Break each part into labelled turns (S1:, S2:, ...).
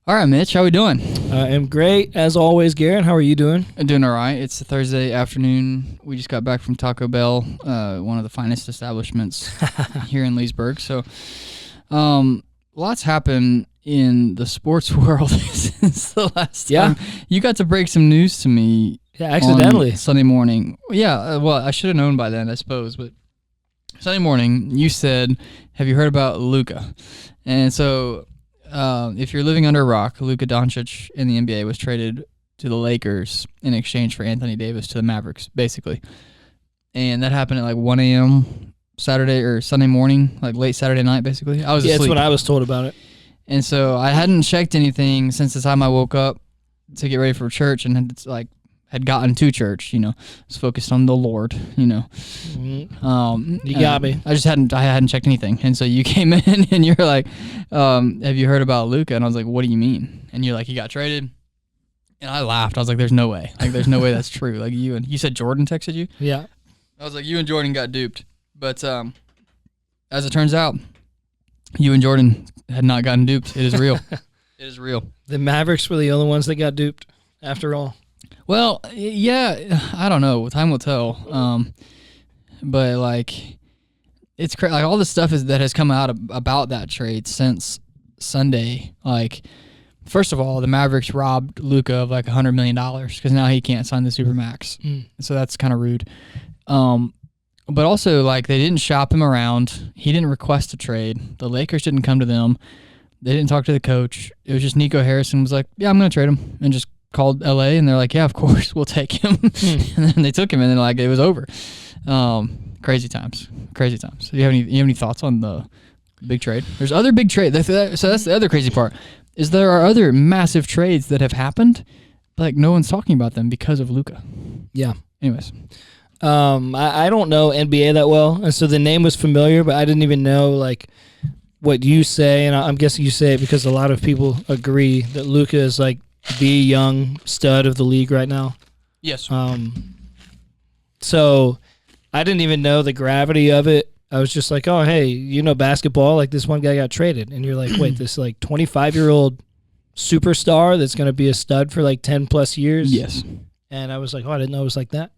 S1: All right, Mitch, how we doing?
S2: I am great, as always, Garrett. How are you doing?
S1: I'm doing all right. It's a Thursday afternoon. We just got back from Taco Bell, one of the finest establishments here in Leesburg. So, lots happened in the sports world since the last time. You got to break some news to me.
S2: Yeah, accidentally.
S1: On Sunday morning. Yeah, well, I should have known by then, I suppose. But Sunday morning, you said, "Have you heard about Luka?" And so, if you're living under a rock, Luka Doncic in the NBA was traded to the Lakers in exchange for Anthony Davis to the Mavericks, basically. And that happened at like 1 a.m. Saturday or Sunday morning, like late Saturday night, basically. I was asleep.
S2: That's when I was told about it.
S1: And so I hadn't checked anything since the time I woke up to get ready for church, and had gotten to church, was focused on the Lord,
S2: You got me.
S1: I hadn't checked anything. And so you came in and you're like, have you heard about Luka? And I was like, what do you mean? And you're like, he got traded. And I laughed. I was like, there's no way. Like, there's no way that's true. Like, you said Jordan texted you?
S2: Yeah.
S1: I was like, you and Jordan got duped. But as it turns out, you and Jordan had not gotten duped. It is real. It is real.
S2: The Mavericks were the only ones that got duped, after all.
S1: Well, yeah, I don't know. Time will tell. But like, it's crazy. Like all the stuff that has come out about that trade since Sunday. Like, first of all, the Mavericks robbed Luka of like $100 million because now he can't sign the Supermax. So that's kind of rude. But also, like, they didn't shop him around. He didn't request a trade. The Lakers didn't come to them. They didn't talk to the coach. It was just Nico Harrison was like, yeah, I'm going to trade him, and just called LA, and they're like, yeah, of course, we'll take him. And then they took him, and then like it was over. Crazy times. Do you have any thoughts on the big trade? There's other big trade. So that's the other crazy part, is there are other massive trades that have happened, but like no one's talking about them because of Luka.
S2: Yeah.
S1: Anyways.
S2: I don't know NBA that well, and so the name was familiar, but I didn't even know like what you say, and I'm guessing you say it because a lot of people agree that Luka is like the young stud of the league right now.
S1: Yes.
S2: So I didn't even know the gravity of it. I was just like, oh, hey, basketball, like this one guy got traded. And you're like, wait, this like 25-year-old superstar that's going to be a stud for like 10 plus years?
S1: Yes.
S2: And I was like, oh, I didn't know it was like that.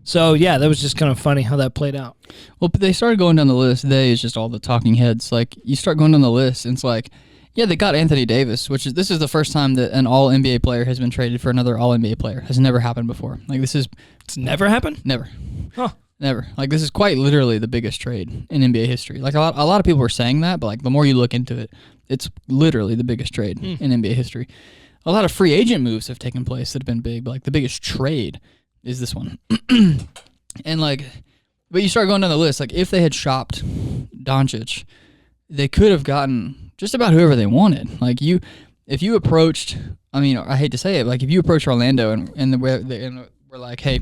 S2: So yeah, that was just kind of funny how that played out.
S1: Well, but they started going down the list. They is just all the talking heads. Like, you start going down the list, and it's like, yeah, they got Anthony Davis, this is the first time that an All-NBA player has been traded for another All-NBA player. Has never happened before. Like,
S2: It's never happened?
S1: Never.
S2: Huh.
S1: Never. Like, this is quite literally the biggest trade in NBA history. Like, a lot of people were saying that, but like the more you look into it, it's literally the biggest trade in NBA history. A lot of free agent moves have taken place that have been big, but like the biggest trade is this one. And like, but you start going down the list, like if they had shopped Doncic, they could have gotten just about whoever they wanted. Like if you approached, I mean, I hate to say it, like if you approach Orlando and we're like, hey,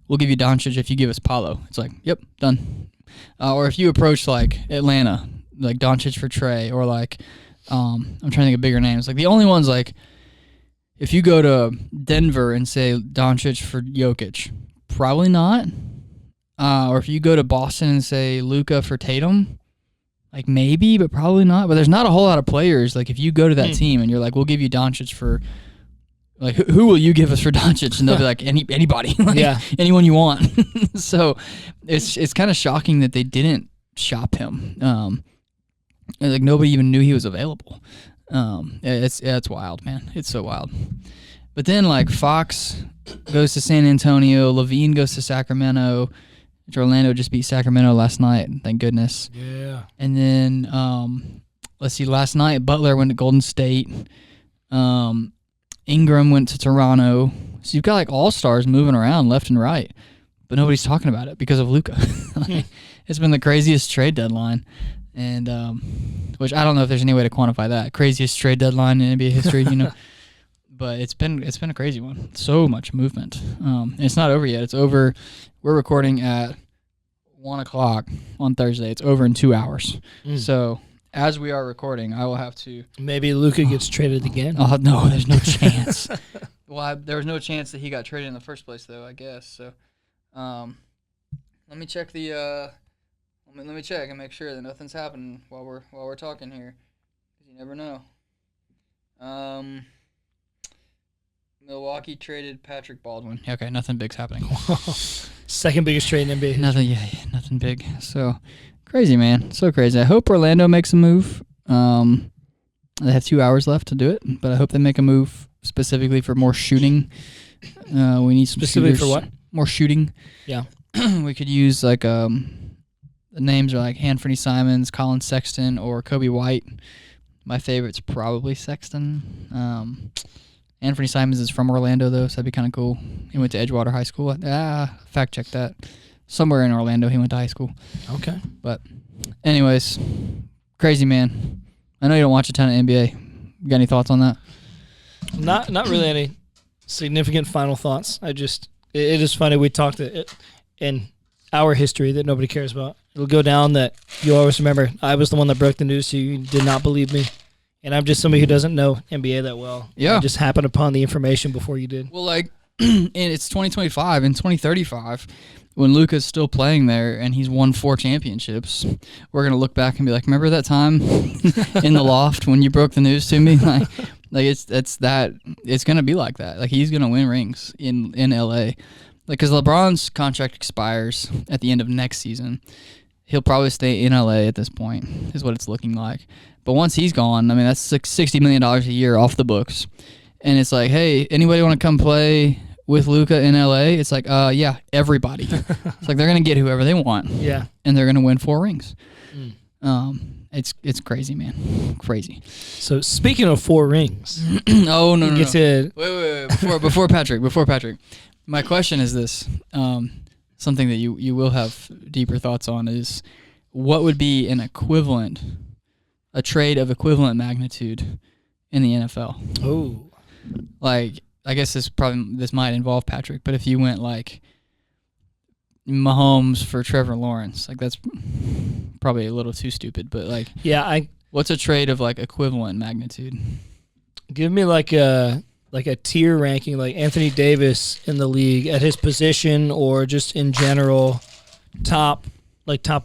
S1: we'll give you Doncic if you give us Paolo. It's like, yep, done. Or if you approach like Atlanta, like Doncic for Trey, or like, I'm trying to think of bigger names. Like the only ones, like if you go to Denver and say Doncic for Jokic, probably not. Or if you go to Boston and say Luka for Tatum, like maybe, but probably not. But there's not a whole lot of players. Like if you go to that team and you're like, we'll give you Doncic for, like who will you give us for Doncic? And they'll be like, anybody, like, anyone you want. So it's kind of shocking that they didn't shop him. Like nobody even knew he was available. It's wild, man. It's so wild. But then like Fox goes to San Antonio, Levine goes to Sacramento. Orlando just beat Sacramento last night, thank goodness.
S2: Yeah.
S1: And then, let's see, last night Butler went to Golden State. Ingram went to Toronto. So you've got like all-stars moving around left and right, but nobody's talking about it because of Luka. It's been the craziest trade deadline, and which I don't know if there's any way to quantify that. Craziest trade deadline in NBA history, But it's been a crazy one. So much movement. And it's not over yet. It's over. We're recording at 1 o'clock on Thursday. It's over in 2 hours. So as we are recording, I will have to.
S2: Maybe Luka gets traded again.
S1: Oh no, there's no chance. Well, there was no chance that he got traded in the first place, though. I guess so. Let me check the. Let me check and make sure that nothing's happening while we're talking here. never know. Milwaukee traded Patrick Baldwin. Okay, nothing big's happening.
S2: Second biggest trade in NBA.
S1: Nothing, nothing big. So crazy, man. So crazy. I hope Orlando makes a move. They have 2 hours left to do it, but I hope they make a move specifically for more shooting. We need some
S2: Specifically
S1: shooters.
S2: for what?
S1: More shooting.
S2: Yeah.
S1: We could use like the names are like Anthony Simons, Colin Sexton, or Kobe White. My favorite's probably Sexton. Anthony Simons is from Orlando though, so that'd be kind of cool. He went to Edgewater High School. Fact check that. Somewhere in Orlando, he went to high school.
S2: Okay.
S1: But, anyways, crazy man. I know you don't watch a ton of NBA. You got any thoughts on that?
S2: Not really any significant final thoughts. It is funny. We talked in our history that nobody cares about. It'll go down that you always remember I was the one that broke the news to you. You did not believe me. And I'm just somebody who doesn't know NBA that well.
S1: Yeah.
S2: I just happened upon the information before you did.
S1: Well, like, and it's 2025 and 2035 when Luka's still playing there and he's won 4 championships. We're going to look back and be like, remember that time in the loft when you broke the news to me? Like it's going to be like that. Like, he's going to win rings in LA. Like, because LeBron's contract expires at the end of next season. He'll probably stay in LA at this point, is what it's looking like. But once he's gone, I mean, that's $60 million a year off the books. And it's like, hey, anybody want to come play with Luka in LA? It's like, yeah, everybody. It's like they're going to get whoever they want.
S2: Yeah.
S1: And they're going to win 4 rings. It's crazy, man. Crazy.
S2: So, speaking of 4 rings.
S1: Oh, no.
S2: Wait.
S1: Before Patrick. My question is this. Something that you will have deeper thoughts on is what would be a trade of equivalent magnitude in the NFL?
S2: Oh.
S1: Like, I guess this might involve Patrick, but if you went like Mahomes for Trevor Lawrence, like that's probably a little too stupid, but like,
S2: yeah,
S1: what's a trade of like equivalent magnitude?
S2: Give me like a tier ranking, like Anthony Davis in the league at his position or just in general, top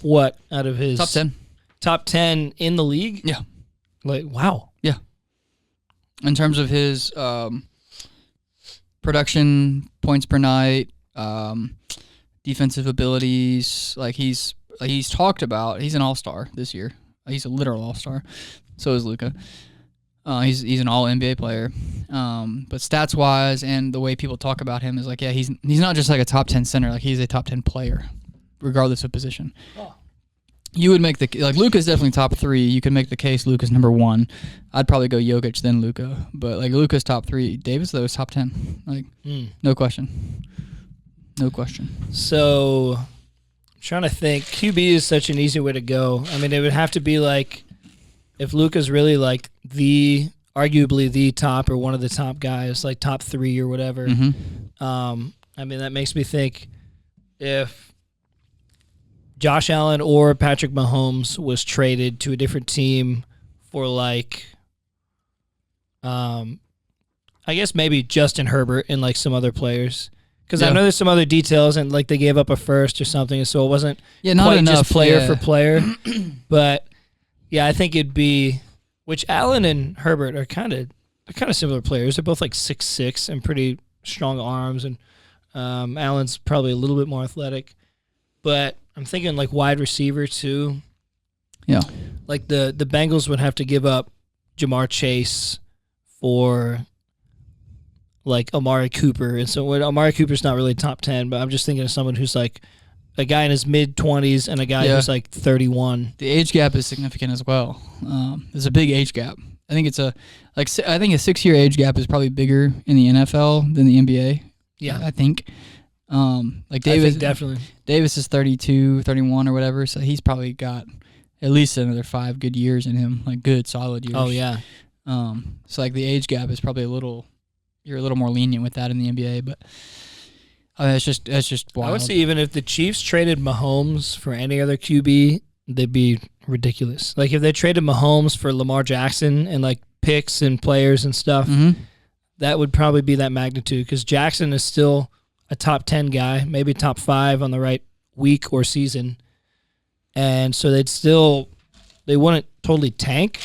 S2: what out of his
S1: top 10?
S2: Top 10 in the league?
S1: Yeah.
S2: Like, wow.
S1: Yeah. In terms of his production, points per night, defensive abilities, like he's talked about, he's an all-star this year. He's a literal all-star. So is Luka. He's an all-NBA player. But stats-wise and the way people talk about him is like, yeah, he's not just like a top 10 center, like he's a top 10 player, regardless of position. Oh. You would make like Luka's definitely top 3. You could make the case Luka's number 1. I'd probably go Jokic then Luka, but like Luka's top 3. Davis though is top 10. Like no question.
S2: So I'm trying to think. QB is such an easy way to go. I mean, it would have to be like if Luka's really like arguably the top or one of the top guys, like top 3 or whatever.
S1: Mm-hmm.
S2: I mean, that makes me think if Josh Allen or Patrick Mahomes was traded to a different team for like, I guess maybe Justin Herbert and like some other players. Because I know there's some other details and like they gave up a first or something, so it wasn't
S1: not
S2: quite
S1: enough,
S2: just player for player. But yeah, I think it'd be, which Allen and Herbert are kind of similar players. They're both like 6'6" and pretty strong arms, and Allen's probably a little bit more athletic. But I'm thinking like wide receiver too.
S1: Yeah.
S2: Like the Bengals would have to give up Jamar Chase for like Amari Cooper. And so Amari Cooper's not really top 10, but I'm just thinking of someone who's like a guy in his mid-20s and a guy who's like 31.
S1: The age gap is significant as well. There's a big age gap. I think a 6-year age gap is probably bigger in the NFL than the NBA.
S2: Yeah.
S1: I think. Like Davis,
S2: definitely. Davis
S1: is 32, 31 or whatever, so he's probably got at least another 5 good years in him, like good solid years.
S2: Oh yeah.
S1: So like the age gap is probably you're a little more lenient with that in the NBA, but it's just wild.
S2: I would say even if the Chiefs traded Mahomes for any other QB, they'd be ridiculous. Like if they traded Mahomes for Lamar Jackson and like picks and players and stuff, that would probably be that magnitude because Jackson is still a top 10 guy, maybe top 5 on the right week or season. And so they wouldn't totally tank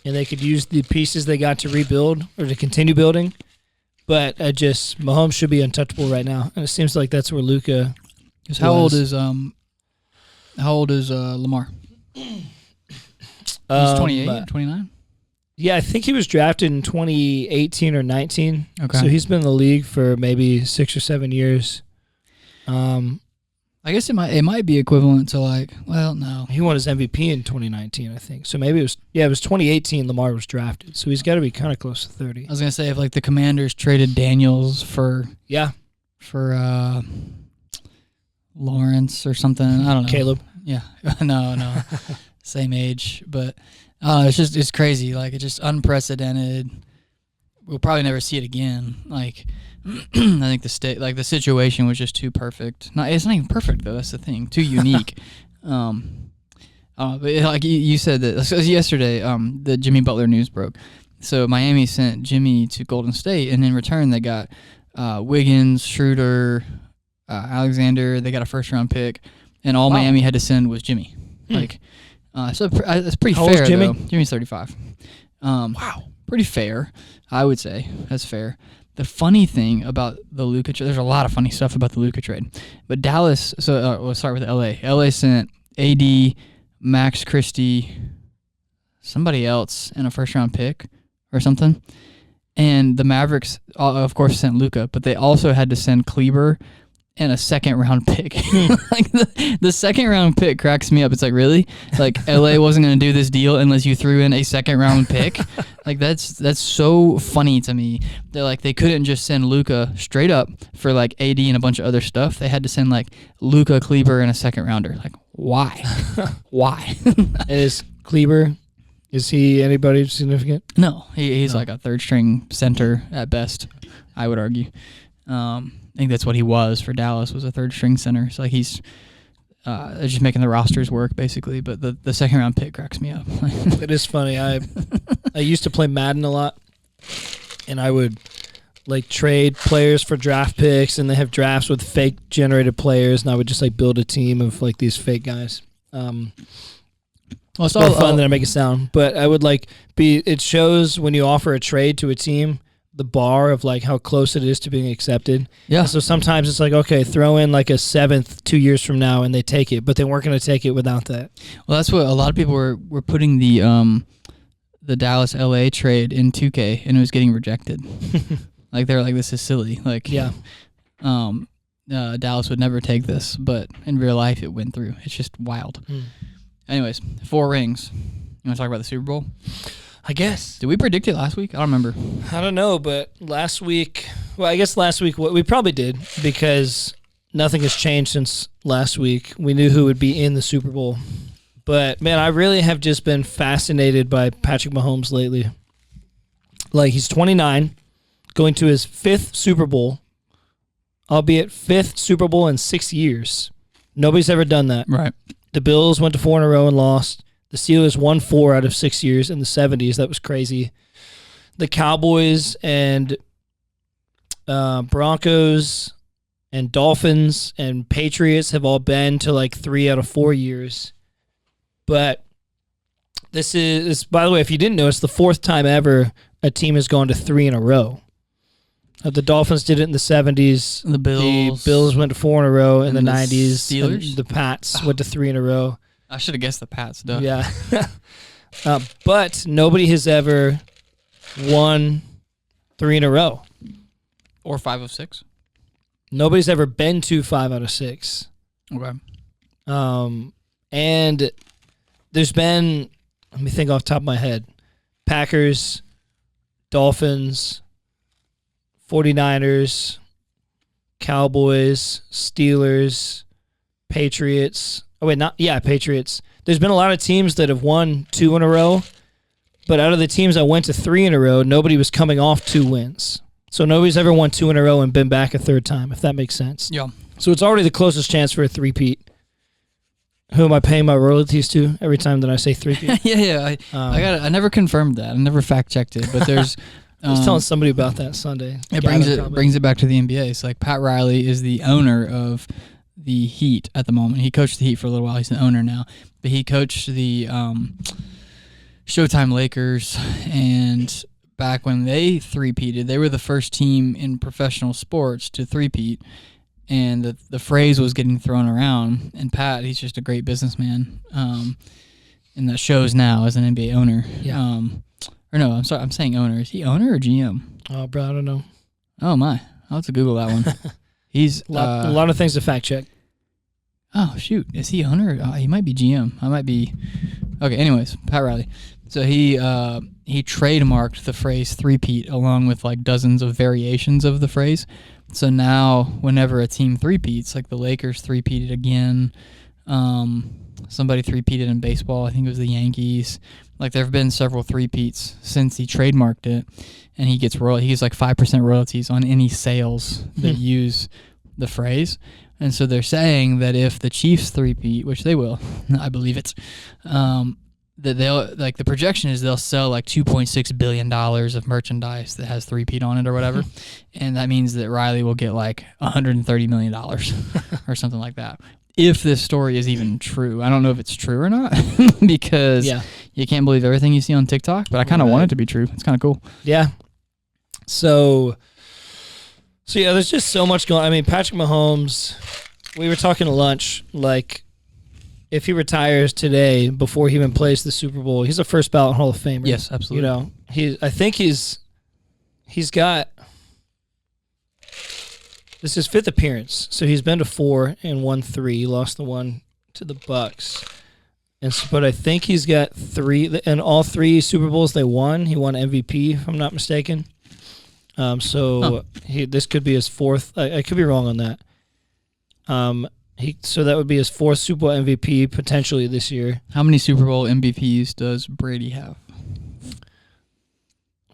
S2: and they could use the pieces they got to rebuild or to continue building. But Mahomes should be untouchable right now, and it seems like that's where Luka.
S1: How old is Lamar? He's 28, 29?
S2: Yeah, I think he was drafted in 2018 or 19.
S1: Okay.
S2: So he's been in the league for maybe 6 or 7 years.
S1: I guess it might be equivalent to no.
S2: He won his MVP in 2019, I think. So maybe it was 2018 Lamar was drafted. So he's got to be kind of close to 30.
S1: I was going to say if the Commanders traded Daniels for Lawrence or something, I don't know.
S2: Caleb.
S1: Yeah. No. Same age, but it's crazy. It's just unprecedented. We'll probably never see it again. I think the situation was just too perfect. It's not even perfect though. That's the thing. Too unique. But you said that yesterday, the Jimmy Butler news broke. So Miami sent Jimmy to Golden State, and in return they got Wiggins, Schroeder, Alexander. They got a first-round pick, and all Miami had to send was Jimmy. So that's pretty
S2: How
S1: fair.
S2: old is Jimmy?
S1: Though. Jimmy's 35.
S2: Wow,
S1: pretty fair. I would say that's fair. The funny thing about the Luka trade, there's a lot of funny stuff about the Luka trade, but Dallas. So we'll start with LA. LA sent AD, Max Christie, somebody else, and a first-round pick or something. And the Mavericks, of course, sent Luka, but they also had to send Kleber and a second-round pick. The second-round pick cracks me up. It's really? LA wasn't going to do this deal unless you threw in a second-round pick. That's so funny to me. They couldn't just send Luka straight up for AD and a bunch of other stuff. They had to send Luka, Kleber, and a second-rounder. Why? Why?
S2: Is Kleber? Is he anybody significant?
S1: No, he's a third-string center at best, I would argue. I think that's what he was for Dallas, was a third-string center. So he's just making the rosters work, basically. But the second-round pick cracks me up.
S2: It is funny. I used to play Madden a lot, and I would trade players for draft picks, and they have drafts with fake-generated players, and I would just build a team of these fake guys. It's more fun than I make it sound. But I would it shows when you offer a trade to a team, the bar of how close it is to being accepted.
S1: Yeah.
S2: And so sometimes it's okay, throw in a seventh 2 years from now, and they take it, but they weren't going to take it without that.
S1: Well, that's what a lot of people were putting the Dallas LA trade in 2K, and it was getting rejected. They're this is silly. Dallas would never take this, but in real life it went through. It's just wild. Anyways, 4 rings. You want to talk about the Super Bowl?
S2: I guess.
S1: Did we predict it last week? I don't remember.
S2: I don't know, but last week, we probably did, because nothing has changed since last week. We knew who would be in the Super Bowl. But, man, I really have just been fascinated by Patrick Mahomes lately. He's 29, going to his 5th Super Bowl, albeit 5th Super Bowl in 6 years. Nobody's ever done that.
S1: Right.
S2: The Bills went to 4 in a row and lost. The Steelers won 4 out of 6 years in the 70s. That was crazy. The Cowboys and Broncos and Dolphins and Patriots have all been to 3 out of 4 years. But this is, by the way, if you didn't know, it's the 4th time ever a team has gone to 3 in a row. The Dolphins did it in the 70s.
S1: The
S2: Bills went to 4 in a row in the 90s.
S1: Steelers?
S2: The Pats went to 3 in a row.
S1: I should have guessed the Pats, duh.
S2: Yeah. But nobody has ever won 3 in a row.
S1: Or 5 of 6.
S2: Nobody's ever been to 5 out of 6.
S1: Okay.
S2: And there's been, let me think off the top of my head, Packers, Dolphins, 49ers, Cowboys, Steelers, Patriots. Patriots. There's been a lot of teams that have won 2 in a row, but out of the teams that went to 3 in a row, nobody was coming off 2 wins. So nobody's ever won 2 in a row and been back a 3rd time, if that makes sense.
S1: Yeah.
S2: So it's already the closest chance for a 3-peat. Who am I paying my royalties to every time that I say 3-peat?
S1: Yeah. I never confirmed that. I never fact checked it, but there's.
S2: I was telling somebody about that Sunday.
S1: It brings it back to the NBA. It's Pat Riley is the owner of the Heat at the moment. He coached the Heat for a little while. He's the owner now, but he coached the Showtime Lakers, and back when they three-peated, they were the first team in professional sports to three-peat, and the phrase was getting thrown around. And Pat, he's just a great businessman, and that shows now as an NBA owner.
S2: Yeah.
S1: Or no, I'm sorry, I'm saying owner. Is he owner or GM?
S2: Oh, bro, I don't know.
S1: Oh my, I'll have to Google that one. He's
S2: a lot of things to fact check.
S1: Oh shoot, is he owner? He might be GM. I might be. Okay. Anyways, Pat Riley. So he trademarked the phrase three-peat along with like dozens of variations of the phrase. So now, whenever a team three-peats, like the Lakers three-peated again, somebody three-peated in baseball. I think it was the Yankees. Like there have been several three-peats since he trademarked it, and he gets he gets like 5% royalties on any sales that use the phrase. And so they're saying that if the Chiefs three-peat, which they will, I believe it, that they'll, like the projection is they'll sell like $2.6 billion of merchandise that has three-peat on it or whatever. And that means that Riley will get like $130 million or something like that. If this story is even true. I don't know if it's true or not because you can't believe everything you see on TikTok, but I kind of want it to be true. It's kind of cool.
S2: Yeah. So yeah, there's just so much going on. I mean, Patrick Mahomes, we were talking at lunch, like, if he retires today before he even plays the Super Bowl, he's a first ballot Hall of Famer.
S1: Yes, absolutely.
S2: You know, I think he's got, this is his 5th appearance. So he's been to 4 and won 3. He lost the one to the Bucks. But I think he's got 3, and all 3 Super Bowls they won. He won MVP, if I'm not mistaken. This could be his 4th. I could be wrong on that. So that would be his 4th Super Bowl MVP potentially this year.
S1: How many Super Bowl MVPs does Brady have?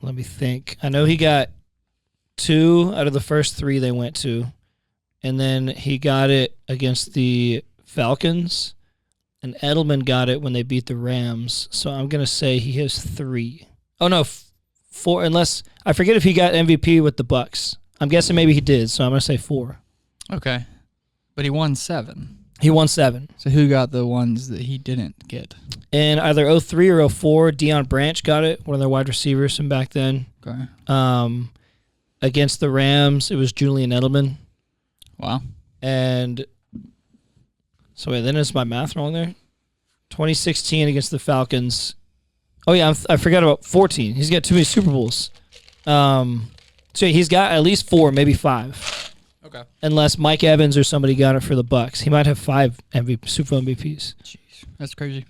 S2: Let me think. I know he got 2 out of the first 3 they went to, and then he got it against the Falcons, and Edelman got it when they beat the Rams. So I'm gonna say he has 3. Oh no, 4. Unless I forget if he got MVP with the Bucks. I'm guessing maybe he did. So I'm gonna say 4.
S1: Okay. But he won 7.
S2: He won 7.
S1: So who got the ones that he didn't get?
S2: In either 03 or 04, Deion Branch got it, one of their wide receivers from back then.
S1: Okay.
S2: Against the Rams, it was Julian Edelman.
S1: Wow.
S2: And so wait, then is my math wrong there? 2016 against the Falcons. Oh yeah, I forgot about 14. He's got too many Super Bowls. So he's got at least 4, maybe 5.
S1: Okay.
S2: Unless Mike Evans or somebody got it for the Bucks, he might have 5 Super Bowl MVPs.
S1: Jeez, that's crazy.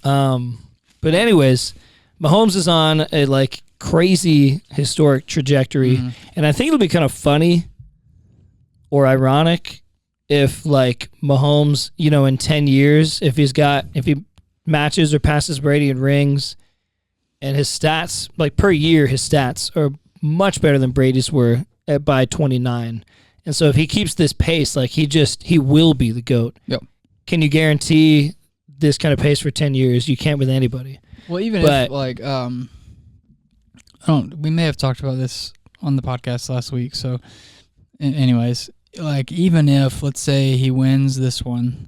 S2: But anyways, Mahomes is on a like crazy historic trajectory, and I think it'll be kind of funny or ironic if like Mahomes, you know, in 10 years, if he matches or passes Brady in rings, and his stats, like per year, his stats are much better than Brady's were by 29. And so if he keeps this pace, like he will be the GOAT.
S1: Yep.
S2: Can you guarantee this kind of pace for 10 years? You can't with anybody.
S1: Well, even if like we may have talked about this on the podcast last week. So anyways, like even if let's say he wins this one,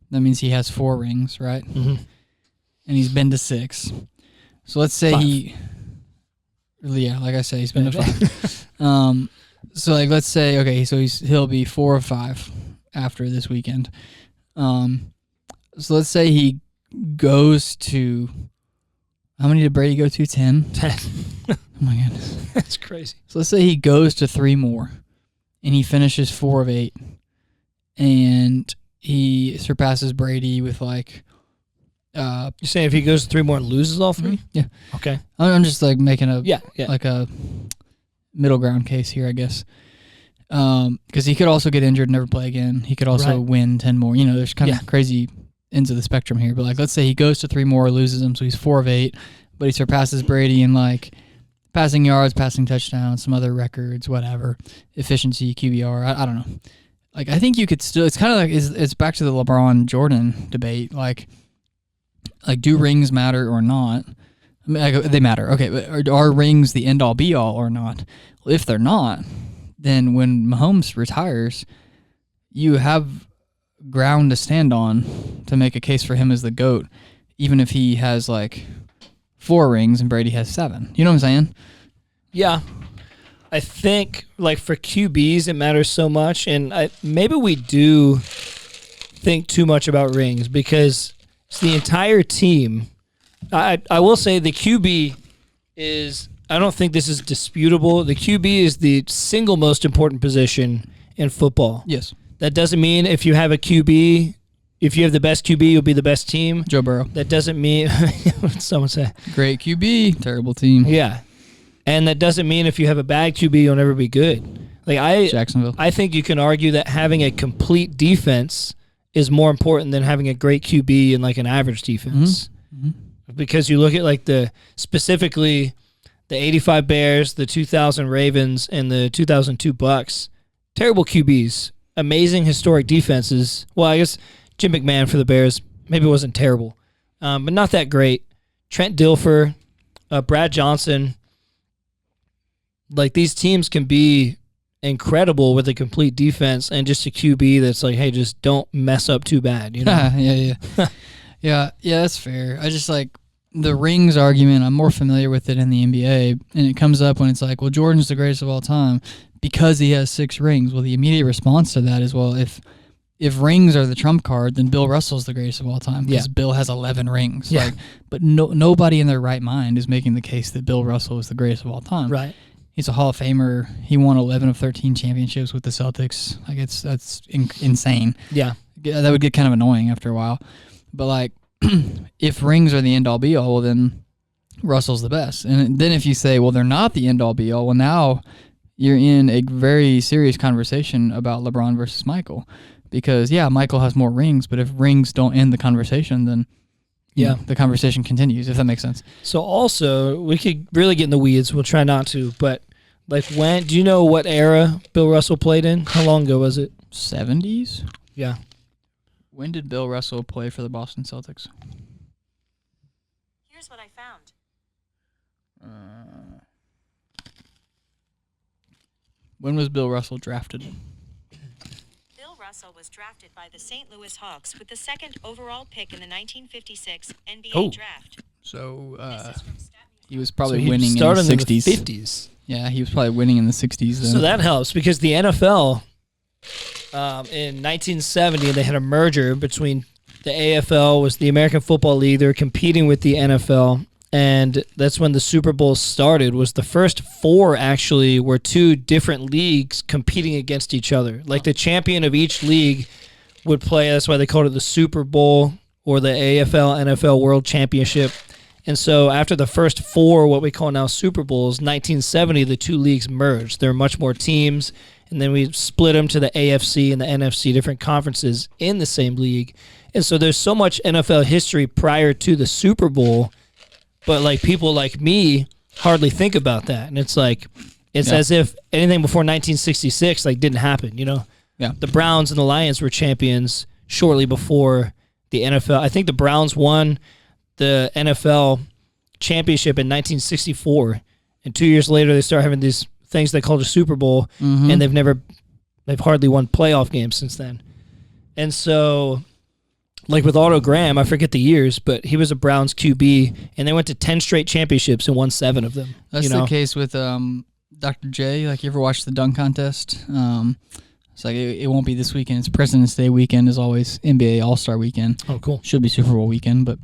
S1: that means he has 4 rings, right?
S2: Mm-hmm.
S1: And he's been to 6. So let's say
S2: 5.
S1: Like I say, he's been to 5. So like let's say so he'll be 4 or 5 after this weekend. So let's say he goes to, how many did Brady go to? 10?
S2: 10.
S1: Oh my goodness.
S2: That's crazy.
S1: So let's say he goes to 3 more and he finishes 4 of 8 and he surpasses Brady with like
S2: you're saying if he goes to 3 more and loses all 3?
S1: Yeah.
S2: Okay.
S1: I'm just like making a
S2: like
S1: a middle ground case here, I guess. Because he could also get injured and never play again. He could also win 10 more. You know, there's kind of crazy ends of the spectrum here. But like, let's say he goes to 3 more, loses them, so he's 4 of 8, but he surpasses Brady in like passing yards, passing touchdowns, some other records, whatever, efficiency, QBR. I don't know. Like, I think you could still. It's kind of like it's back to the LeBron Jordan debate. Like do rings matter or not? I mean, like, they matter. Okay, but are rings the end all be all or not? Well, if they're not, then when Mahomes retires, you have ground to stand on to make a case for him as the GOAT, even if he has like 4 rings and Brady has 7. You know what I'm saying?
S2: Yeah. I think, like, for QBs, it matters so much, and maybe we do think too much about rings because it's the entire team. I will say the QB is, I don't think this is disputable. The QB is the single most important position in football.
S1: Yes.
S2: That doesn't mean if you have a QB, if you have the best QB, you'll be the best team.
S1: Joe Burrow.
S2: That doesn't mean, someone say.
S1: Great QB, terrible team.
S2: Yeah. And that doesn't mean if you have a bad QB, you'll never be good. Like
S1: Jacksonville.
S2: I think you can argue that having a complete defense is more important than having a great QB and like an average defense. Mm-hmm. Because you look at like specifically the 85 Bears, the 2000 Ravens, and the 2002 Bucks. Terrible QBs, amazing historic defenses. Well, I guess Jim McMahon for the Bears maybe wasn't terrible, but not that great. Trent Dilfer, Brad Johnson. Like, these teams can be incredible with a complete defense and just a QB that's like, hey, just don't mess up too bad, you know?
S1: Yeah, that's fair. I just like the rings argument. I'm more familiar with it in the NBA, and it comes up when it's like, well, Jordan's the greatest of all time because he has 6 rings. Well, the immediate response to that is, well, if rings are the trump card, then Bill Russell's the greatest of all time because Bill has 11 rings.
S2: Yeah.
S1: Like, but nobody in their right mind is making the case that Bill Russell is the greatest of all time.
S2: Right.
S1: He's a Hall of Famer. He won 11 of 13 championships with the Celtics. Like, that's insane.
S2: Yeah.
S1: That would get kind of annoying after a while. But, like, if rings are the end-all, be-all, well, then Russell's the best. And then if you say, well, they're not the end-all, be-all, well, now you're in a very serious conversation about LeBron versus Michael. Because, yeah, Michael has more rings, but if rings don't end the conversation, then the conversation continues, if that makes sense.
S2: So also, we could really get in the weeds. We'll try not to, but like, do you know what era Bill Russell played in? How long ago was it?
S1: 70s?
S2: Yeah.
S1: When did Bill Russell play for the Boston Celtics?
S3: Here's what I found.
S1: When was Bill Russell drafted?
S3: Bill Russell was drafted by the St. Louis Hawks with the 2nd overall pick in the 1956 NBA draft.
S1: So
S3: This is from Stat
S1: he was probably
S2: So
S1: winning in the
S2: started
S1: 60s.
S2: in the 50s.
S1: Yeah, he was probably winning in the 60s then.
S2: So that helps because the NFL in 1970, they had a merger between the AFL, was the American Football League. They were competing with the NFL, and that's when the Super Bowl started. Was the first 4 actually were 2 different leagues competing against each other. Like the champion of each league would play. That's why they called it the Super Bowl or the AFL NFL World Championship. And so after the first 4, what we call now Super Bowls, 1970, the 2 leagues merged. There were much more teams, and then we split them to the AFC and the NFC, different conferences in the same league. And so there's so much NFL history prior to the Super Bowl, but like people like me hardly think about that. And it's like, it's as if anything before 1966 like didn't happen, you know?
S1: Yeah.
S2: The Browns and the Lions were champions shortly before the NFL. I think the Browns won the NFL championship in 1964, and 2 years later they start having these things they called a Super Bowl, and they've hardly won playoff games since then. And so, like with Otto Graham, I forget the years, but he was a Browns QB, and they went to 10 straight championships and won 7 of them.
S1: That's the case with Dr. J. Like, you ever watch the dunk contest? It's like it won't be this weekend. It's President's Day weekend is always NBA All-Star weekend.
S2: Oh, cool.
S1: Should be Super Bowl weekend, but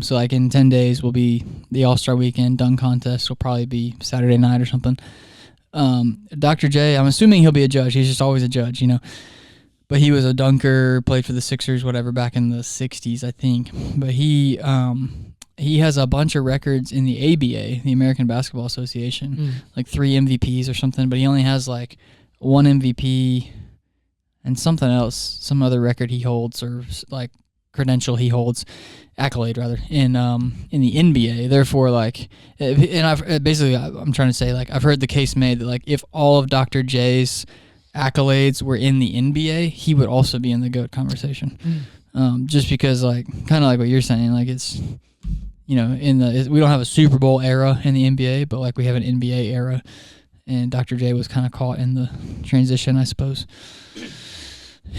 S1: so like in 10 days will be the All-Star weekend. Dunk contest will probably be Saturday night or something. Dr. J, I'm assuming he'll be a judge. He's just always a judge, you know. But he was a dunker, played for the Sixers, whatever, back in the 60s, I think. But he has a bunch of records in the ABA, the American Basketball Association, like 3 MVPs or something, but he only has like 1 MVP and something else, some other record he holds or like credential he holds, accolade rather, in the NBA. Therefore, like, and I'm trying to say, like, I've heard the case made that like if all of Dr. J's accolades were in the NBA, he would also be in the GOAT conversation. Just because, like, kind of like what you're saying, like it's, you know, we don't have a Super Bowl era in the NBA, but like we have an NBA era. And Dr. J was kind of caught in the transition, I suppose.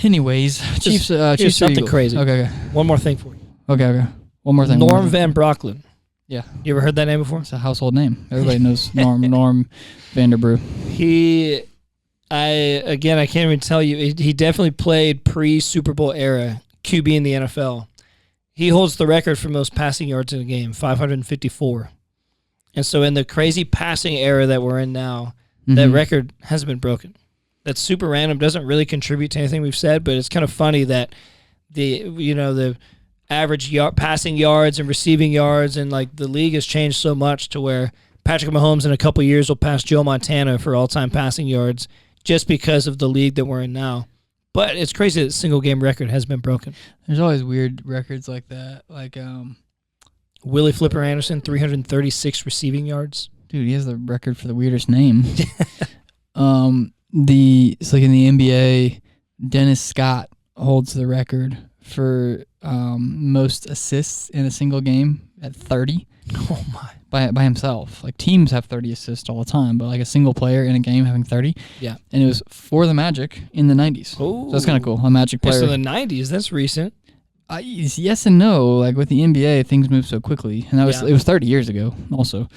S1: Anyways, Chiefs.
S2: Here's something crazy.
S1: Okay.
S2: One more thing for you.
S1: Okay. One more thing.
S2: Norm Van Brocklin.
S1: Yeah.
S2: You ever heard that name before?
S1: It's a household name. Everybody knows Norm Vanderbrew.
S2: I can't even tell you. He definitely played pre-Super Bowl era QB in the NFL. He holds the record for most passing yards in a game, 554. And so in the crazy passing era that we're in now, that record hasn't been broken. That's super random, doesn't really contribute to anything we've said, but it's kind of funny that the average passing yards and receiving yards and like the league has changed so much to where Patrick Mahomes in a couple years will pass Joe Montana for all-time passing yards just because of the league that we're in now. But it's crazy that a single game record has been broken.
S1: There's always weird records like that. Like
S2: Willie Flipper Anderson, 336 receiving yards.
S1: Dude, he has the record for the weirdest name. It's like in the NBA, Dennis Scott holds the record for most assists in a single game at 30.
S2: Oh my!
S1: By himself. Like teams have 30 assists all the time, but like a single player in a game having 30.
S2: Yeah.
S1: And it was for the Magic in the 90s.
S2: Oh,
S1: so that's kind of cool. A Magic player.
S2: So the 90s, that's recent.
S1: Yes and no. Like with the NBA, things move so quickly, and it was 30 years ago. Also,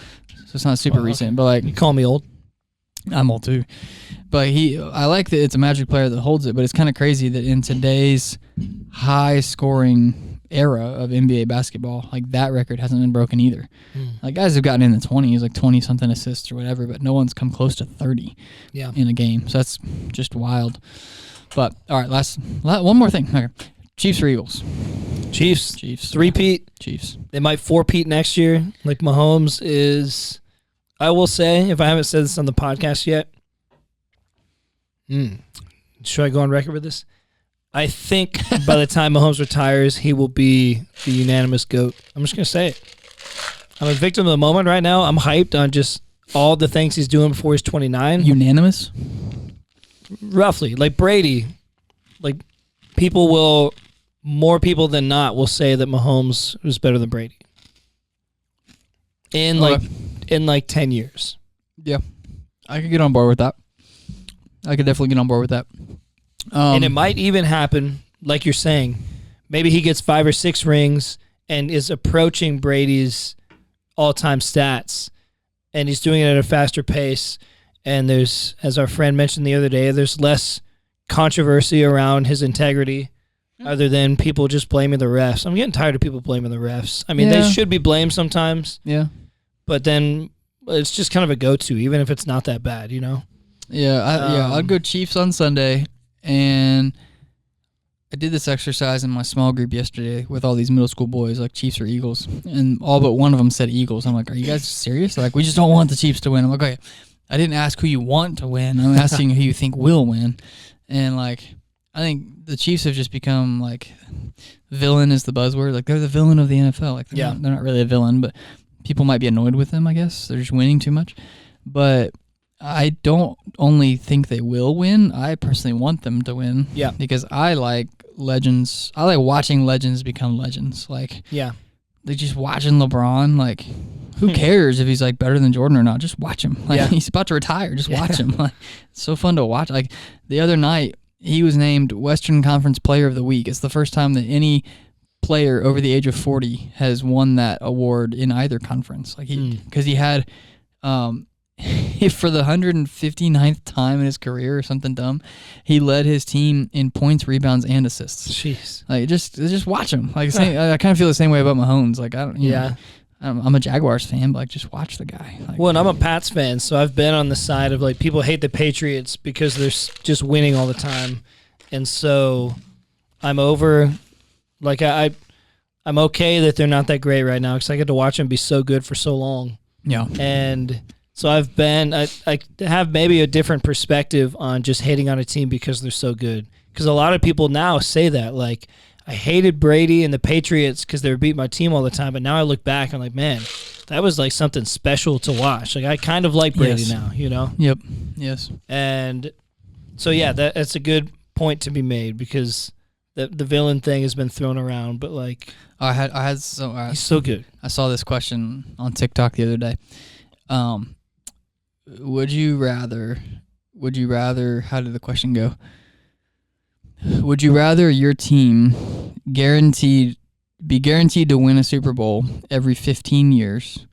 S1: so it's not super recent. But like,
S2: you call me old.
S1: I'm old too. But I like that it's a Magic player that holds it. But it's kind of crazy that in today's high scoring era of NBA basketball, like that record hasn't been broken either. Like guys have gotten in the 20s, like 20 something assists or whatever, but no one's come close to 30 in a game. So that's just wild. But all right, one more thing. Okay. Chiefs or Eagles?
S2: Chiefs. Three-peat.
S1: Chiefs.
S2: They might four-peat next year. Like Mahomes is, I will say, if I haven't said this on the podcast yet, should I go on record with this? I think by the time Mahomes retires, he will be the unanimous GOAT. I'm just going to say it. I'm a victim of the moment right now. I'm hyped on just all the things he's doing before he's 29.
S1: Unanimous?
S2: Roughly. Like Brady. Like more people than not will say that Mahomes was better than Brady. In 10 years.
S1: Yeah. I could get on board with that. I could definitely get on board with that.
S2: And it might even happen, like you're saying, maybe he gets 5 or 6 rings and is approaching Brady's all-time stats, and he's doing it at a faster pace, and there's, as our friend mentioned the other day, there's less controversy around his integrity other than people just blaming the refs. I'm getting tired of people blaming the refs. I mean, they should be blamed sometimes.
S1: Yeah.
S2: But then it's just kind of a go-to, even if it's not that bad, you know?
S1: Yeah, I'd go Chiefs on Sunday, and I did this exercise in my small group yesterday with all these middle school boys, like Chiefs or Eagles, and all but one of them said Eagles. I'm like, are you guys serious? They're like, we just don't want the Chiefs to win. I'm like, okay, I didn't ask who you want to win. I'm asking who you think will win. And like, I think the Chiefs have just become like, villain is the buzzword. Like they're the villain of the NFL. Like they're not really a villain, but people might be annoyed with them, I guess. They're just winning too much. But I don't only think they will win. I personally want them to win.
S2: Yeah.
S1: Because I like legends. I like watching legends become legends. Like, they just watching LeBron. Like, who cares if he's like better than Jordan or not? Just watch him. Like, he's about to retire. Just watch him. Like, it's so fun to watch. Like, the other night, he was named Western Conference Player of the Week. It's the first time that any player over the age of 40 has won that award in either conference. Like, because he had, for the 159th time in his career or something dumb, he led his team in points, rebounds, and assists.
S2: Jeez.
S1: Like, just watch him. Like, I kind of feel the same way about Mahomes. Like, I don't, you know, I'm a Jaguars fan, but like, just watch the guy. Like,
S2: well, and I'm a Pats fan, so I've been on the side of like people hate the Patriots because they're just winning all the time, and so I'm over. Like I'm okay that they're not that great right now because I get to watch them be so good for so long.
S1: Yeah,
S2: and so I have maybe a different perspective on just hating on a team because they're so good. Because a lot of people now say that like, I hated Brady and the Patriots because they were beating my team all the time, but now I look back and I'm like, man, that was like something special to watch. Like I kind of like Brady now, you know?
S1: Yep. Yes.
S2: And so yeah, that's a good point to be made because the villain thing has been thrown around, but like
S1: he's
S2: so good.
S1: I saw this question on TikTok the other day. Would you rather? How did the question go? Would you rather your team guaranteed be guaranteed to win a Super Bowl every 15 years,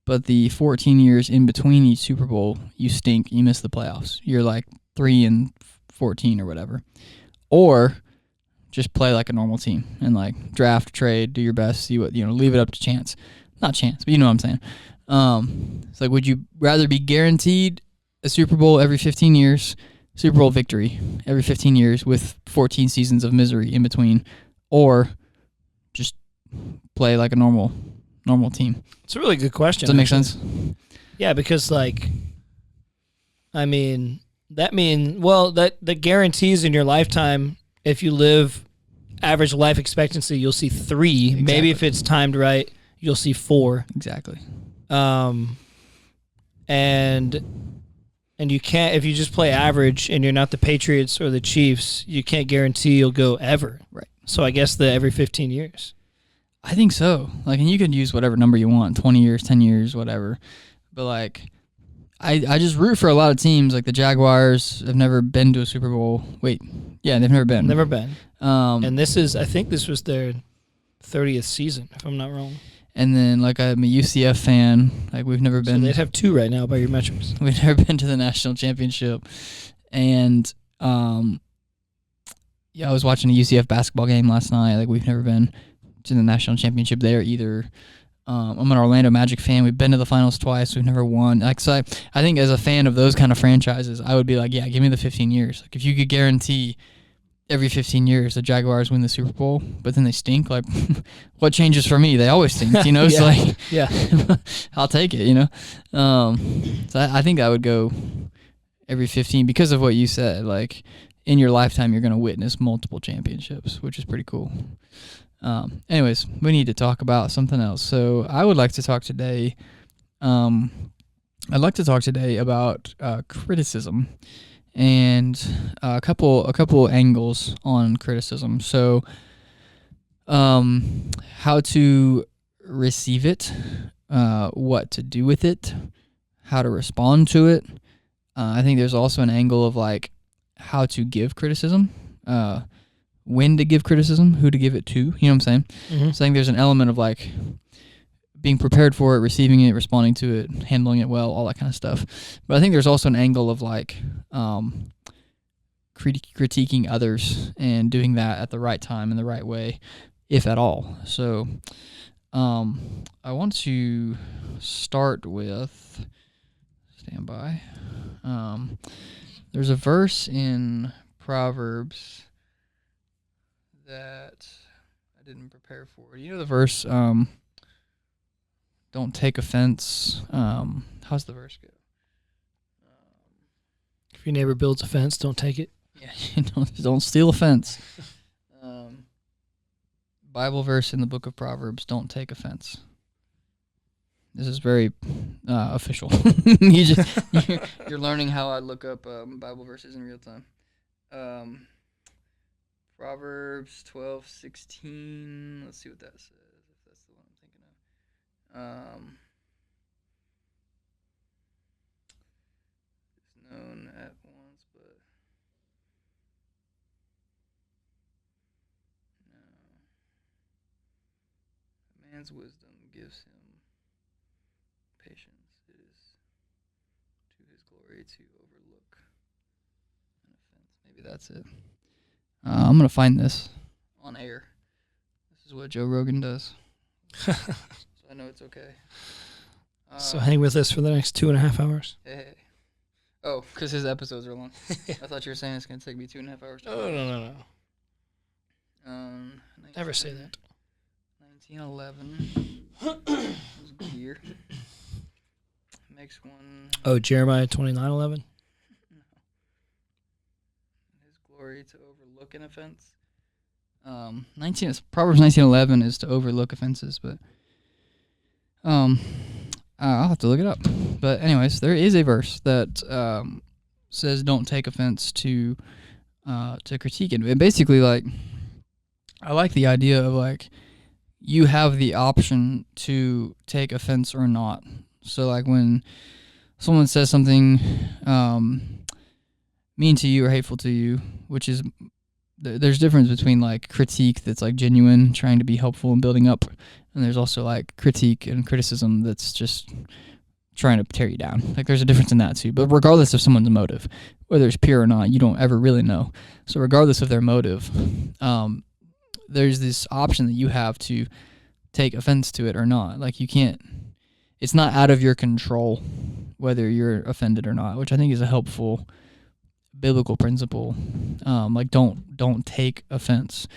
S1: but the 14 years in between each Super Bowl, you stink, you miss the playoffs. You're like 3-14 or whatever. Or just play like a normal team and like draft, trade, do your best, see what, leave it up to chance. Not chance, but you know what I'm saying. It's like, would you rather be guaranteed a Super Bowl every 15 years, Super Bowl victory every 15 years with 14 seasons of misery in between, or just play like a normal team?
S2: It's a really good question.
S1: Does that make sense?
S2: Yeah, because that guarantees in your lifetime, if you live average life expectancy, you'll see 3. Exactly. Maybe if it's timed right, you'll see 4.
S1: Exactly.
S2: And you can't, if you just play average and you're not the Patriots or the Chiefs, you can't guarantee you'll go ever.
S1: Right.
S2: So I guess every 15 years.
S1: I think so. Like, and you can use whatever number you want, 20 years, 10 years, whatever. But like, I just root for a lot of teams. Like the Jaguars have never been to a Super Bowl. Wait, yeah, they've never been.
S2: Never been. And I think this was their 30th season, if I'm not wrong.
S1: And then, like, I'm a UCF fan. Like, we've never been.
S2: So they'd have 2 right now by your metrics.
S1: We've never been to the national championship. And, I was watching a UCF basketball game last night. Like, we've never been to the national championship there either. I'm an Orlando Magic fan. We've been to the finals twice. We've never won. Like, so I think as a fan of those kind of franchises, I would be like, yeah, give me the 15 years. Like, if you could guarantee every 15 years the Jaguars win the Super Bowl, but then they stink, like, what changes for me? They always stink,
S2: Yeah.
S1: So like,
S2: yeah,
S1: I'll take it, So I think I would go every 15 because of what you said. Like, in your lifetime, you're going to witness multiple championships, which is pretty cool. Anyways, we need to talk about something else. So I would like to talk today. I'd like to talk today about criticism and a couple angles on criticism. So, how to receive it, what to do with it, how to respond to it. I think there's also an angle of like how to give criticism. When to give criticism, who to give it to, you know what I'm saying?
S2: Mm-hmm.
S1: So I think there's an element of like being prepared for it, receiving it, responding to it, handling it well, all that kind of stuff. But I think there's also an angle of like critiquing others and doing that at the right time in the right way, if at all. So I want to start with, stand by. There's a verse in Proverbs that I didn't prepare for. You know the verse, don't take offense. How's the verse go?
S2: If your neighbor builds a fence, don't take it.
S1: Yeah, don't steal a fence. Bible verse in the book of Proverbs, don't take offense. This is very official. You're learning how I look up Bible verses in real time. Proverbs 12:16. Let's see what that says. If that's the one I'm thinking of. It's known at once, but no. A man's wisdom gives him patience. It is to his glory to overlook an offense. Maybe that's it. I'm going to find this on air. This is what Joe Rogan does. So I know it's okay.
S2: So hang with us for the next 2.5 hours.
S1: Hey. Oh, because his episodes are long. I thought you were saying it's going to take me 2.5 hours.
S2: Oh, no. Never say that.
S1: 1911. It was a good year. Makes one.
S2: Oh, Jeremiah 29:11.
S1: His glory to overlook an offense. Proverbs 19:11 is to overlook offenses, but I'll have to look it up. But anyways, there is a verse that says don't take offense to critique it. And basically, like, I like the idea of like you have the option to take offense or not. So like when someone says something mean to you or hateful to you, which is there's difference between like critique that's like genuine, trying to be helpful and building up, and there's also like critique and criticism that's just trying to tear you down. Like there's a difference in that too. But regardless of someone's motive, whether it's pure or not, you don't ever really know. So regardless of their motive, there's this option that you have to take offense to it or not. Like you can't. It's not out of your control whether you're offended or not, which I think is a helpful biblical principle. Like don't take offense,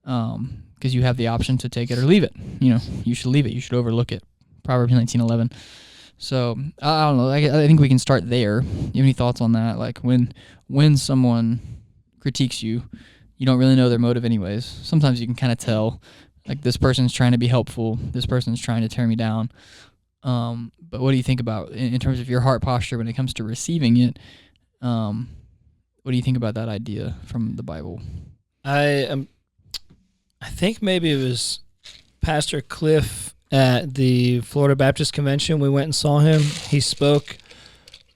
S1: because you have the option to take it or leave it. You should leave it. You should overlook it. Proverbs 19:11. So I don't know. I think we can start there. You have any thoughts on that? Like when someone critiques you, you don't really know their motive anyways. Sometimes you can kind of tell, like this person's trying to be helpful. This person's trying to tear me down. But what do you think about in terms of your heart posture when it comes to receiving it? What do you think about that idea from the Bible?
S2: I think maybe it was Pastor Cliff at the Florida Baptist Convention. We went and saw him. He spoke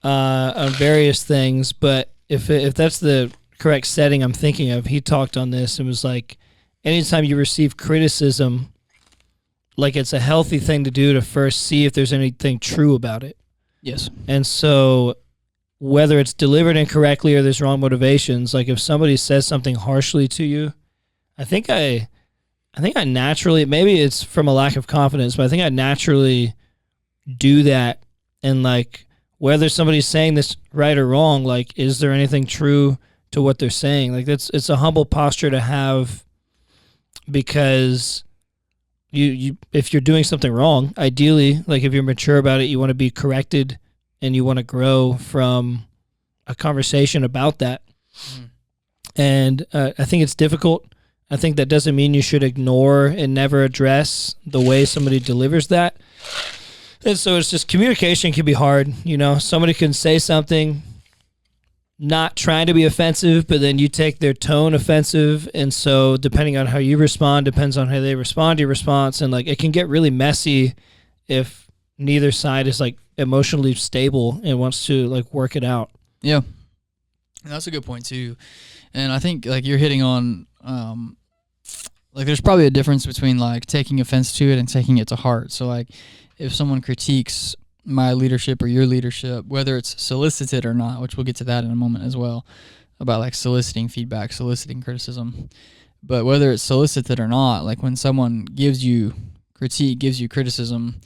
S2: on various things, but if that's the correct setting I'm thinking of, he talked on this and was like, anytime you receive criticism, like it's a healthy thing to do to first see if there's anything true about it. Yes. And so whether it's delivered incorrectly or there's wrong motivations, like if somebody says something harshly to you, I think I naturally, maybe it's from a lack of confidence, but I think I naturally do that. And like, whether somebody's saying this right or wrong, like, is there anything true to what they're saying? Like it's a humble posture to have, because you if you're doing something wrong, ideally, like if you're mature about it, you want to be corrected and you want to grow from a conversation about that. And I think it's difficult. I think that doesn't mean you should ignore and never address the way somebody delivers that. And so it's just, communication can be hard. Somebody can say something not trying to be offensive, but then you take their tone offensive. And so depending on how you respond, depends on how they respond to your response. And like, it can get really messy if neither side is like emotionally stable and wants to like work it out.
S1: Yeah. That's a good point too. And I think like you're hitting on, like there's probably a difference between like taking offense to it and taking it to heart. So like if someone critiques my leadership or your leadership, whether it's solicited or not, which we'll get to that in a moment as well, about like soliciting feedback, soliciting criticism. But whether it's solicited or not, like when someone gives you critique, gives you criticism,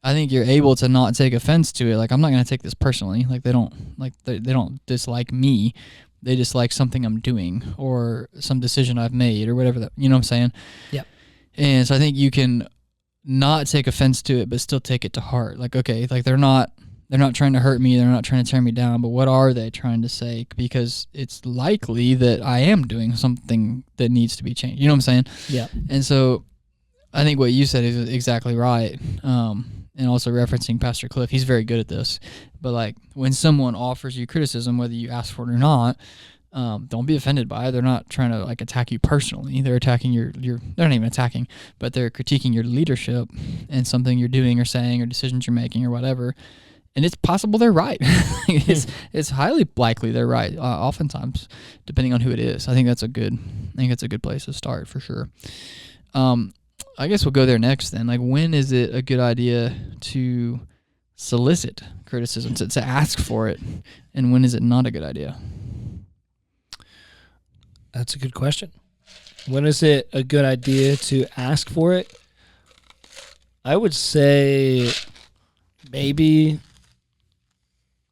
S1: I think you're able to not take offense to it. Like I'm not going to take this personally. Like they don't dislike me. They dislike something I'm doing or some decision I've made or whatever that, you know what I'm saying?
S2: Yeah.
S1: And so I think you can not take offense to it, but still take it to heart. Like, okay, like they're not trying to hurt me. They're not trying to tear me down, but what are they trying to say? Because it's likely that I am doing something that needs to be changed. You know what I'm saying?
S2: Yeah.
S1: And so I think what you said is exactly right. And also referencing Pastor Cliff, he's very good at this. But like when someone offers you criticism, whether you ask for it or not, don't be offended by it. They're not trying to like attack you personally. They're attacking your they're not even attacking, but they're critiquing your leadership and something you're doing or saying or decisions you're making or whatever. And it's possible they're right. It's highly likely they're right. Oftentimes, depending on who it is. I think that's a good place to start for sure. I guess we'll go there next then. Like, when is it a good idea to solicit criticism, to ask for it, and when is it not a good idea?
S2: That's a good question. When is it a good idea to ask for it? I would say maybe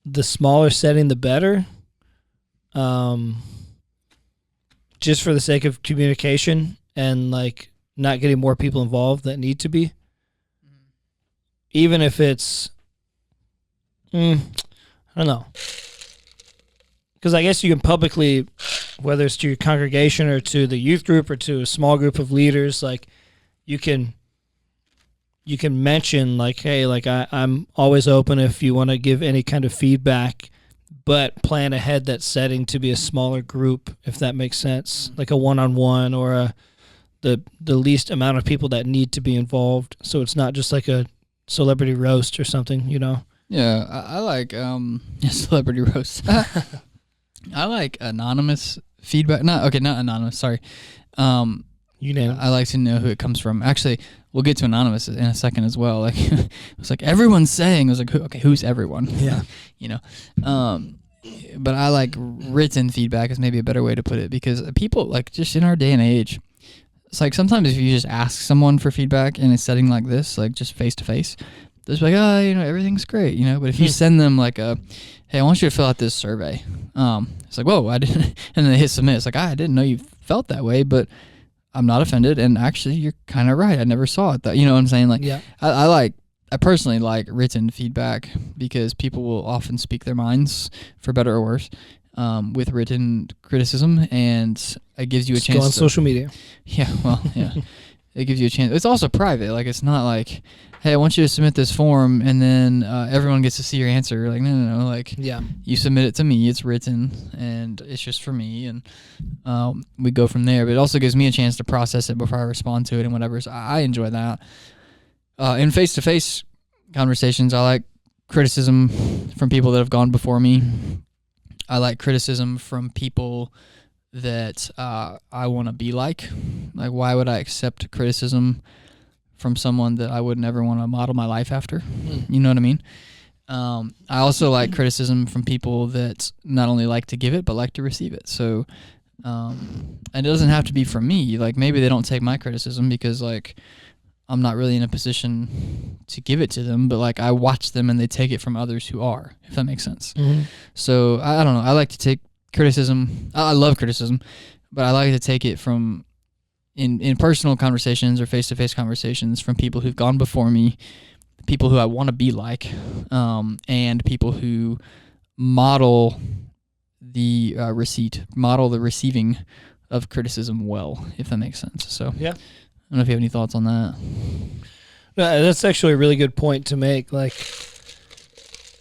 S2: the smaller setting, the better. Just for the sake of communication and like not getting more people involved that need to be. Even if it's, I don't know. Because I guess you can publicly, whether it's to your congregation or to the youth group or to a small group of leaders, like you can mention like, hey, like I'm always open if you want to give any kind of feedback, but plan ahead that setting to be a smaller group, if that makes sense, like a one-on-one or the least amount of people that need to be involved. So it's not just like a celebrity roast or something, you know?
S1: Yeah, I like celebrity roast. I like anonymous feedback. Not anonymous. Sorry.
S2: Unanimous.
S1: I like to know who it comes from. Actually, we'll get to anonymous in a second as well. Like, it's like everyone's saying. I was like, who's everyone?
S2: Yeah.
S1: But I like written feedback is maybe a better way to put it, because people, like, just in our day and age, it's like sometimes if you just ask someone for feedback in a setting like this, like just face to face, they're just like, everything's great, But if you send them like hey, I want you to fill out this survey, it's like, whoa, I didn't, and then they hit submit. It's like, I didn't know you felt that way, but I'm not offended, and actually, you're kind of right. I never saw it that. You know what I'm saying? Like,
S2: yeah.
S1: I personally like written feedback because people will often speak their minds, for better or worse, with written criticism, and it gives you a chance.
S2: Go on social media.
S1: Yeah, well, yeah, it gives you a chance. It's also private. Like, it's not like, hey, I want you to submit this form, and then everyone gets to see your answer. Like, no. Like,
S2: yeah,
S1: you submit it to me. It's written, and it's just for me, and we go from there. But it also gives me a chance to process it before I respond to it and whatever. So I enjoy that. In face-to-face conversations, I like criticism from people that have gone before me. I like criticism from people that I want to be like. Like, why would I accept criticism from someone that I would never want to model my life after? You know what I mean? I also like criticism from people that not only like to give it, but like to receive it. So, and it doesn't have to be from me. Like, maybe they don't take my criticism because, like, I'm not really in a position to give it to them, but like I watch them and they take it from others who are, if that makes sense.
S2: Mm-hmm.
S1: So I don't know. I like to take criticism. I love criticism, but I like to take it from in personal conversations or face-to-face conversations from people who've gone before me, people who I want to be like, and people who model the receiving of criticism well, if that makes sense. So
S2: yeah.
S1: I don't know if you have any thoughts on that.
S2: That's actually a really good point to make. Like,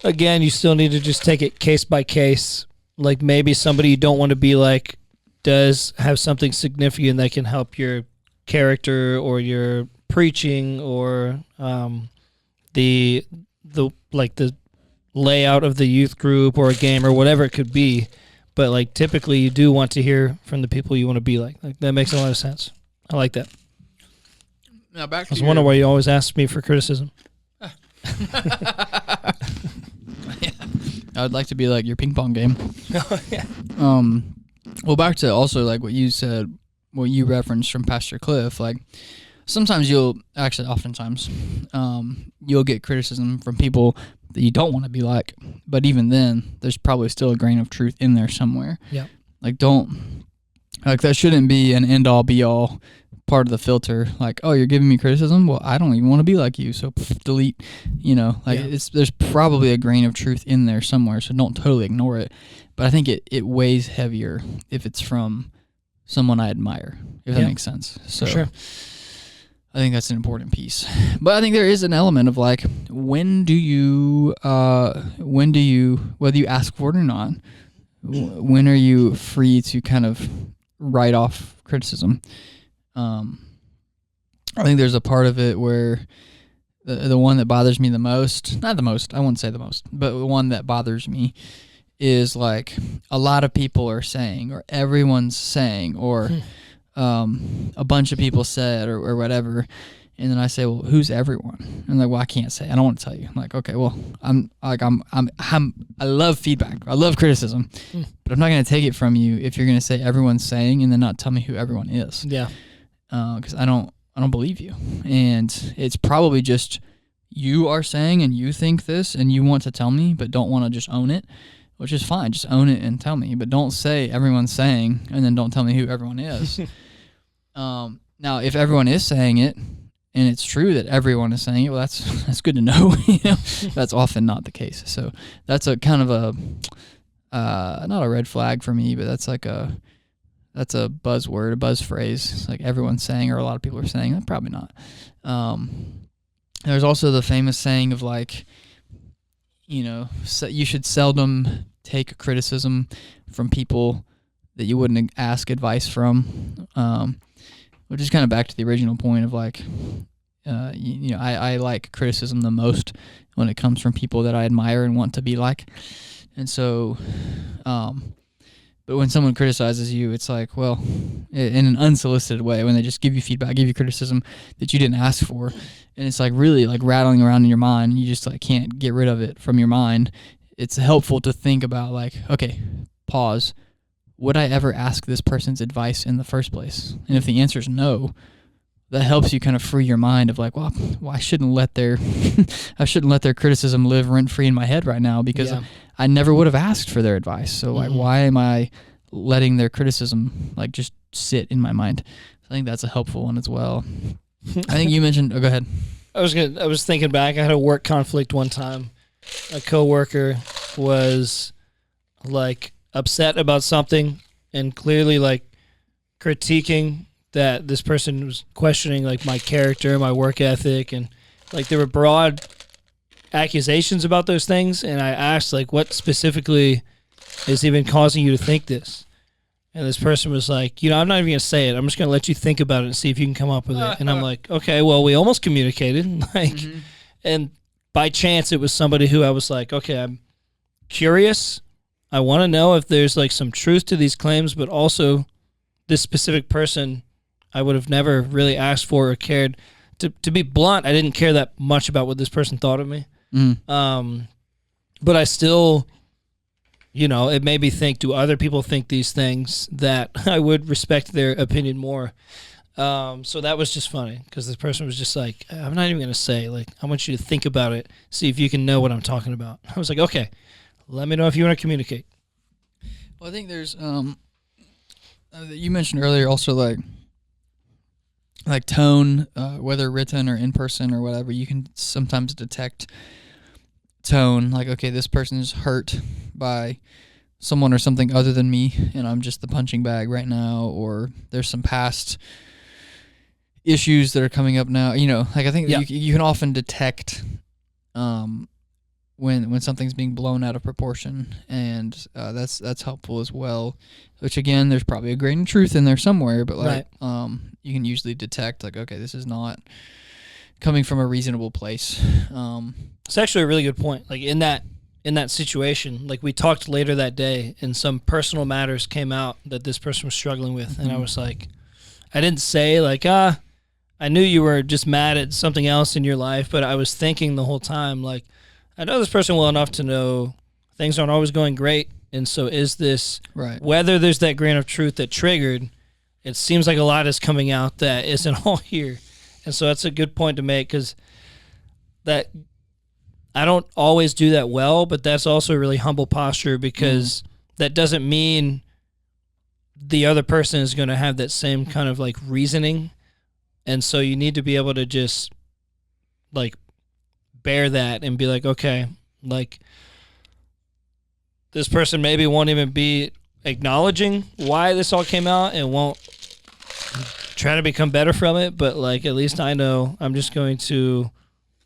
S2: again, you still need to just take it case by case. Like, maybe somebody you don't want to be like does have something significant that can help your character or your preaching or the layout of the youth group or a game or whatever it could be. But like, typically you do want to hear from the people you want to be like. Like, that makes a lot of sense. I like that.
S1: Now back to
S2: I was wondering why you always ask me for criticism.
S1: Yeah. I would like to be like your ping pong game.
S2: Yeah.
S1: Well, back to also like what you said, what you referenced from Pastor Cliff. Like, oftentimes you'll get criticism from people that you don't want to be like, but even then, there's probably still a grain of truth in there somewhere.
S2: Yeah.
S1: Like, that shouldn't be an end all be all part of the filter. Like, oh, you're giving me criticism? Well, I don't even want to be like you, so delete. There's probably a grain of truth in there somewhere, so don't totally ignore it. But I think it weighs heavier if it's from someone I admire, if that makes sense. So
S2: sure.
S1: I think that's an important piece. But I think there is an element of like, when do you, whether you ask for it or not, when are you free to kind of write off criticism? I think there's a part of it where the one that bothers me the most, not the most, I wouldn't say the most, but the one that bothers me is like a lot of people are saying, or everyone's saying, or a bunch of people said, or whatever. And then I say, well, who's everyone? And like, well, I can't say. I don't want to tell you. I'm like, okay, well, I love feedback. I love criticism, but I'm not going to take it from you if you're going to say everyone's saying and then not tell me who everyone is.
S2: Yeah.
S1: Because I don't believe you, and it's probably just you are saying and you think this and you want to tell me, but don't want to just own it, which is fine. Just own it and tell me, but don't say everyone's saying and then don't tell me who everyone is. Now, if everyone is saying it and it's true that everyone is saying it, well, that's good to know. That's often not the case. So that's a kind of a not a red flag for me, but that's a buzzword, a buzz phrase. It's like everyone's saying, or a lot of people are saying. That probably not. There's also the famous saying of like, you should seldom take criticism from people that you wouldn't ask advice from, which is kind of back to the original point of like, I like criticism the most when it comes from people that I admire and want to be like. And so, But when someone criticizes you, it's like, well, in an unsolicited way, when they just give you feedback, give you criticism that you didn't ask for, and it's like really like rattling around in your mind, you just like can't get rid of it from your mind. It's helpful to think about like, okay, pause. Would I ever ask this person's advice in the first place? And if the answer is no, that helps you kind of free your mind of like, well, I shouldn't let their criticism live rent free in my head right now, because I never would have asked for their advice. So like, why am I letting their criticism like just sit in my mind? I think that's a helpful one as well. I think you mentioned. Oh, go ahead.
S2: I was thinking back. I had a work conflict one time. A coworker was like upset about something and clearly like critiquing that this person was questioning like my character, my work ethic, and like there were broad accusations about those things. And I asked like, what specifically is even causing you to think this? And this person was like, I'm not even going to say it. I'm just going to let you think about it and see if you can come up with it. And I'm like, okay, well, we almost communicated. Like, and by chance, it was somebody who I was like, okay, I'm curious. I want to know if there's like some truth to these claims, but also this specific person I would have never really asked for or cared. To be blunt, I didn't care that much about what this person thought of me. But I still, it made me think, do other people think these things, that I would respect their opinion more. So that was just funny, because this person was just like, I'm not even going to say, like, I want you to think about it, see if you can know what I'm talking about. I was like, okay, let me know if you want to communicate.
S1: Well, I think there's, you mentioned earlier also like tone, whether written or in person or whatever, you can sometimes detect tone. Like, okay, this person is hurt by someone or something other than me, and I'm just the punching bag right now, or there's some past issues that are coming up now. Like I think you can often detect when something's being blown out of proportion, and that's helpful as well. Which again, there's probably a grain of truth in there somewhere, but like you can usually detect like, okay, this is not coming from a reasonable place.
S2: It's actually a really good point. Like in that situation, like we talked later that day, and some personal matters came out that this person was struggling with, and I was like, I didn't say like, I knew you were just mad at something else in your life, but I was thinking the whole time, like, I know this person well enough to know things aren't always going great, and so is this, whether there's that grain of truth that triggered, it seems like a lot is coming out that isn't all here. And so that's a good point to make, because that I don't always do that well, but that's also a really humble posture, because that doesn't mean the other person is going to have that same kind of like reasoning. And so you need to be able to just like bear that and be like, okay, like this person maybe won't even be acknowledging why this all came out and won't try to become better from it, but like at least I know I'm just going to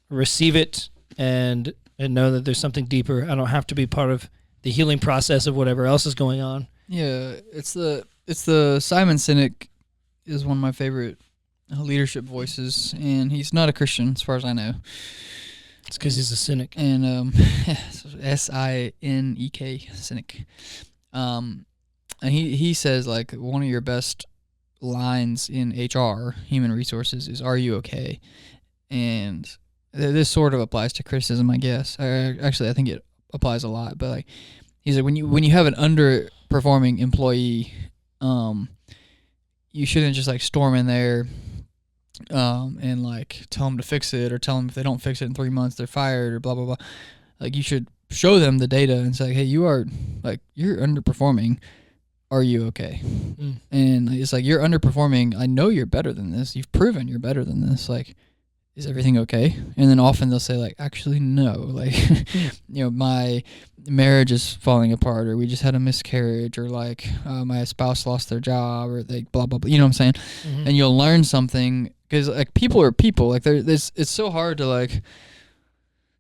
S2: receive it and know that there's something deeper. I don't have to be part of the healing process of whatever else is going on.
S1: Yeah, it's the Simon Sinek is one of my favorite leadership voices, and he's not a Christian as far as I know.
S2: It's because he's a cynic.
S1: And S-I-N-E-K, cynic. And he says like one of your best lines in HR, human resources, is "Are you okay?" And this sort of applies to criticism, I guess. Actually, I think it applies a lot. But like, he's like, when you have an underperforming employee, you shouldn't just like storm in there and like tell them to fix it, or tell them if they don't fix it in 3 months they're fired, or blah blah blah. Like, you should show them the data and say, hey, you're underperforming. Are you okay? And it's like, you're underperforming. I know you're better than this. You've proven you're better than this. Like, is everything okay? And then often they'll say like, actually, no. Like, my marriage is falling apart, or we just had a miscarriage, or like my spouse lost their job, or they blah, blah, blah. You know what I'm saying? And you'll learn something, because like people are people. Like it's so hard to like,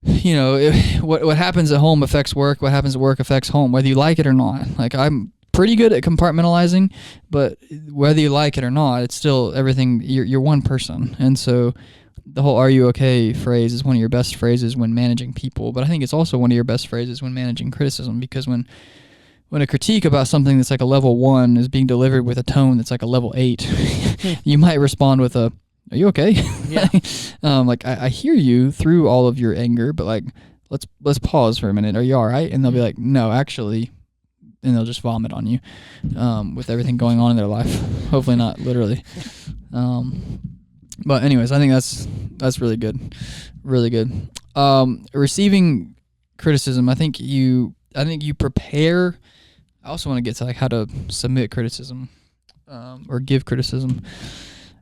S1: what happens at home affects work. What happens at work affects home, whether you like it or not. Like, I'm pretty good at compartmentalizing, but whether you like it or not, it's still everything. You're one person. And so the whole "are you okay" phrase is one of your best phrases when managing people, but I think it's also one of your best phrases when managing criticism, because when when a critique about something that's like a level 1 is being delivered with a tone that's like a level 8, you might respond with a, "Are you okay?"
S2: Yeah.
S1: Like I hear you through all of your anger, but like let's pause for a minute. Are you all right? And they'll be like, "No, actually," and they'll just vomit on you with everything going on in their life. Hopefully not literally. But anyways, I think that's really good, really good. Receiving criticism, I think you prepare. I also want to get to like how to submit criticism or give criticism.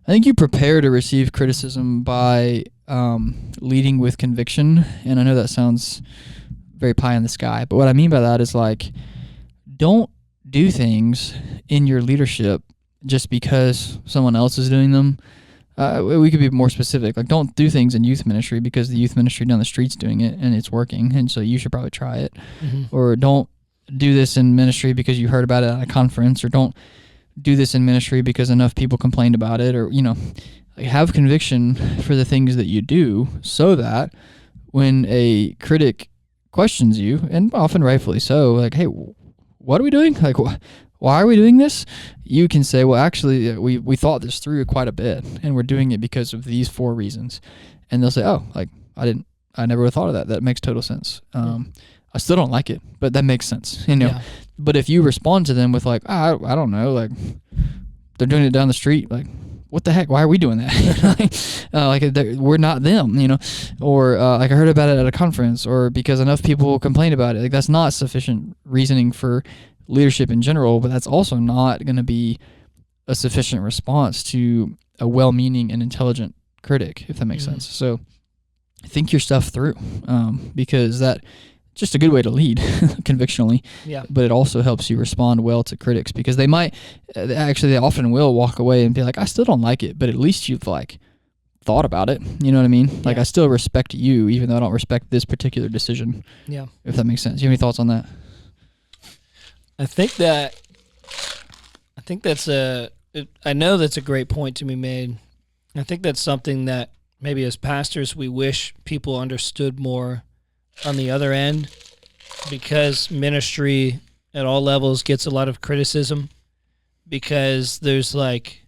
S1: I think you prepare to receive criticism by leading with conviction, and I know that sounds very pie in the sky, but what I mean by that is like, don't do things in your leadership just because someone else is doing them. We could be more specific. Like, don't do things in youth ministry because the youth ministry down the street's doing it and it's working, and so you should probably try it. Mm-hmm. Or don't do this in ministry because you heard about it at a conference, or don't do this in ministry because enough people complained about it, or like, have conviction for the things that you do, so that when a critic questions you, and often rightfully so, like, "Hey, what are we doing? Like, why are we doing this?" You can say, "Well, actually, we thought this through quite a bit, and we're doing it because of these 4 reasons." And they'll say, "Oh, like I never would have thought of that. That makes total sense. I still don't like it, but that makes sense." Yeah. But if you respond to them with like, "I don't know, like they're doing it down the street, like what the heck? Why are we doing that?" Like we're not them, or like I heard about it at a conference, or because enough people complained about it. Like, that's not sufficient reasoning for leadership in general, but that's also not going to be a sufficient response to a well-meaning and intelligent critic, if that makes sense. So think your stuff through, because that just a good way to lead convictionally. Yeah. But it also helps you respond well to critics, because they often will walk away and be like, "I still don't like it," but at least you've like thought about it. You know what I mean? Like, I still respect you, even though I don't respect this particular decision. Yeah. If that makes sense. You have any thoughts on that?
S2: I think that's I know that's a great point to be made. I think that's something that maybe as pastors we wish people understood more on the other end, because ministry at all levels gets a lot of criticism, because there's like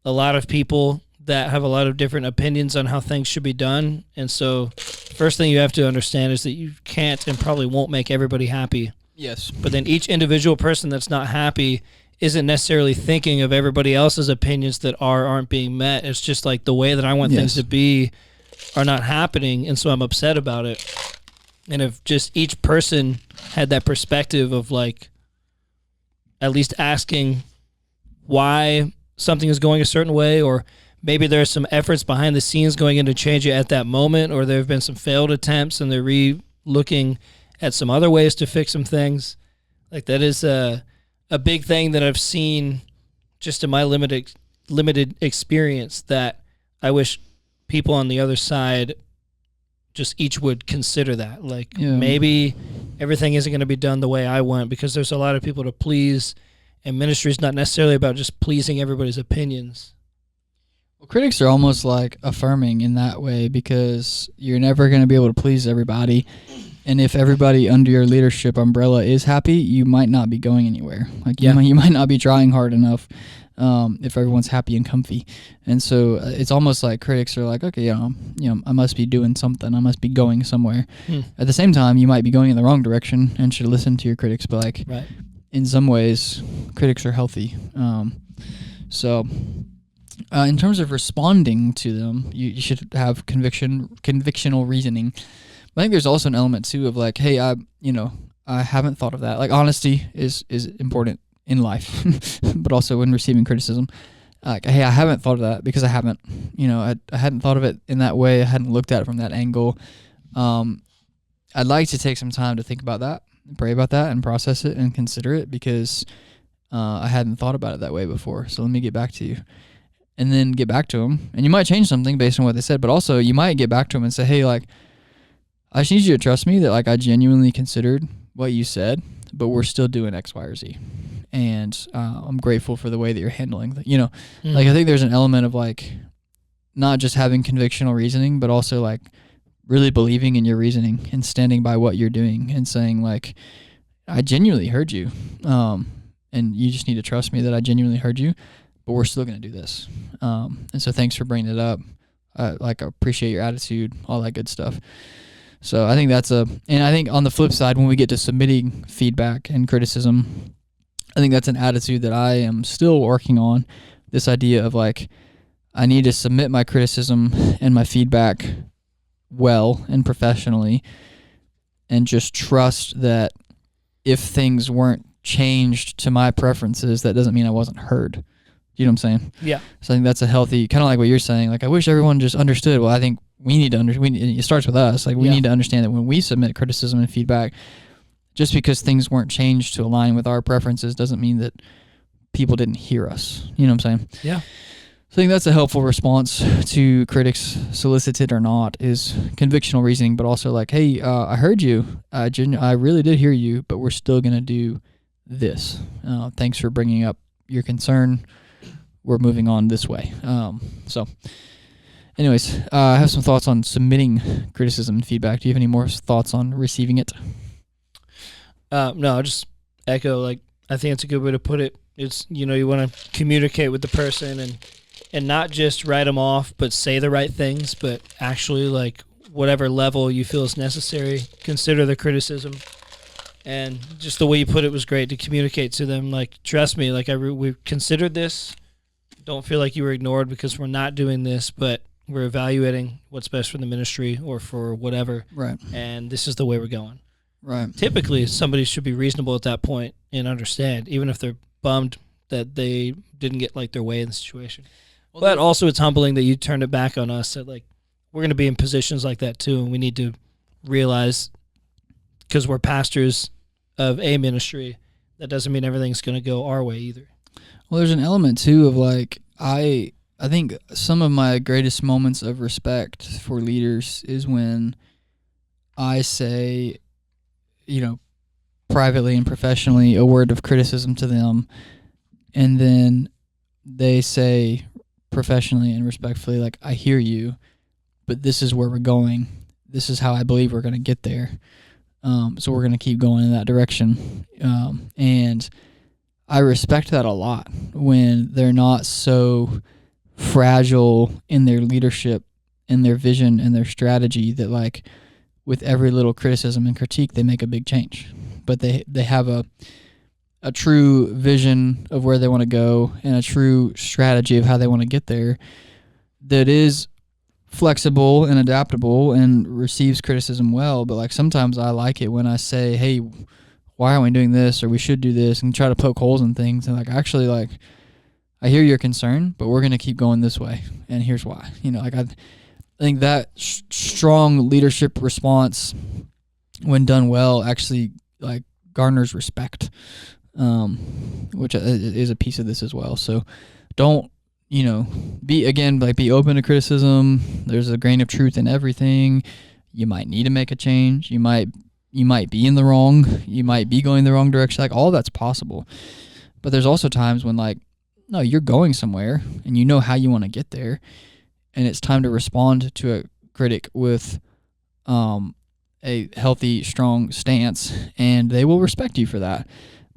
S2: a lot of people that have a lot of different opinions on how things should be done. And so first thing you have to understand is that you can't and probably won't make everybody happy.
S1: Yes.
S2: But then each individual person that's not happy isn't necessarily thinking of everybody else's opinions that aren't being met. It's just like the way that I want things to be are not happening, and so I'm upset about it. And if just each person had that perspective of like at least asking why something is going a certain way, or maybe there's some efforts behind the scenes going in to change it at that moment, or there have been some failed attempts and they're re-looking at some other ways to fix some things. Like, that is a big thing that I've seen just in my limited experience, that I wish people on the other side just each would consider that. Like, maybe everything isn't going to be done the way I want, because there's a lot of people to please, and ministry is not necessarily about just pleasing everybody's opinions.
S1: Well, critics are almost like affirming in that way, because you're never going to be able to please everybody. And if everybody under your leadership umbrella is happy, you might not be going anywhere. Like, you might not be trying hard enough if everyone's happy and comfy. And so it's almost like critics are like, okay, I must be doing something. I must be going somewhere. At the same time, you might be going in the wrong direction and should listen to your critics. But like, in some ways, critics are healthy. So in terms of responding to them, you should have convictional reasoning. I think there's also an element too of like, hey, I haven't thought of that. Like, honesty is important in life, but also when receiving criticism. Like, hey, I haven't thought of that because I haven't. I hadn't thought of it in that way. I hadn't looked at it from that angle. I'd like to take some time to think about that, pray about that, and process it and consider it, because I hadn't thought about it that way before. So let me get back to you. And then get back to them. And you might change something based on what they said, but also you might get back to them and say, hey, like, I just need you to trust me that like I genuinely considered what you said, but we're still doing X, Y, or Z. And I'm grateful for the way that you're handling that. Like, I think there's an element of like not just having convictional reasoning, but also like really believing in your reasoning and standing by what you're doing and saying like, I genuinely heard you. And you just need to trust me that I genuinely heard you, but we're still going to do this. And so thanks for bringing it up. I appreciate your attitude, all that good stuff. So I think and I think on the flip side, when we get to submitting feedback and criticism, I think that's an attitude that I am still working on. This idea of like, I need to submit my criticism and my feedback well and professionally, and just trust that if things weren't changed to my preferences, that doesn't mean I wasn't heard. You know what I'm saying?
S2: Yeah.
S1: So I think that's a healthy, kind of like what you're saying. Like, I wish everyone just understood. Well, I think we need to it starts with us. Like, we need to understand that when we submit criticism and feedback, just because things weren't changed to align with our preferences doesn't mean that people didn't hear us. You know what I'm saying?
S2: Yeah.
S1: So I think that's a helpful response to critics, solicited or not, is convictional reasoning, but also like, hey, I heard you. I really did hear you, but we're still going to do this. Thanks for bringing up your concern. We're moving on this way. So anyways, I have some thoughts on submitting criticism and feedback. Do you have any more thoughts on receiving it?
S2: No, I'll just echo, like, I think it's a good way to put it. It's, you want to communicate with the person and not just write them off, but say the right things, but actually, like, whatever level you feel is necessary, consider the criticism. And just the way you put it was great, to communicate to them, like, trust me, like, we considered this. Don't feel like you were ignored because we're not doing this, but we're evaluating what's best for the ministry or for whatever.
S1: Right.
S2: And this is the way we're going.
S1: Right.
S2: Typically, somebody should be reasonable at that point and understand, even if they're bummed that they didn't get, like, their way in the situation. Well, but also it's humbling that you turned it back on us, that, like, we're going to be in positions like that too, and we need to realize, because we're pastors of a ministry, that doesn't mean everything's going to go our way either.
S1: Well, there's an element too of like, I think some of my greatest moments of respect for leaders is when I say, privately and professionally, a word of criticism to them, and then they say professionally and respectfully, like, I hear you, but this is where we're going. This is how I believe we're going to get there. So we're going to keep going in that direction. And I respect that a lot when they're not so fragile in their leadership, in their vision, and their strategy that, like, with every little criticism and critique, they make a big change. But they have a true vision of where they want to go and a true strategy of how they want to get there that is flexible and adaptable and receives criticism well. But, like, sometimes I like it when I say, hey, why aren't we doing this, or we should do this, and try to poke holes in things. And, like, actually, like, I hear your concern, but we're going to keep going this way, and here's why. I think that strong leadership response, when done well, actually, like, garners respect, which is a piece of this as well. So don't, be open to criticism. There's a grain of truth in everything. You might need to make a change. You might be in the wrong. You might be going the wrong direction. Like, all that's possible. But there's also times when, like, no, you're going somewhere and you know how you want to get there, and it's time to respond to a critic with a healthy, strong stance, and they will respect you for that.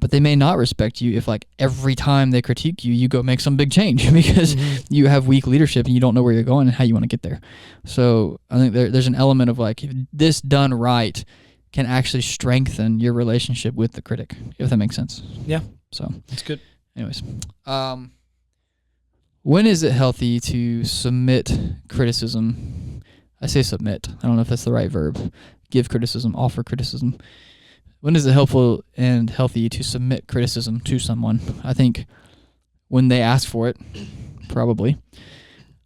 S1: But they may not respect you if, like, every time they critique you, you go make some big change because you have weak leadership and you don't know where you're going and how you want to get there. So I think there's an element of, like, if this done right can actually strengthen your relationship with the critic, if that makes sense.
S2: Yeah.
S1: So
S2: that's good.
S1: Anyways, when is it healthy to submit criticism? I say submit. I don't know if that's the right verb. Give criticism, offer criticism. When is it helpful and healthy to submit criticism to someone? I think when they ask for it, probably.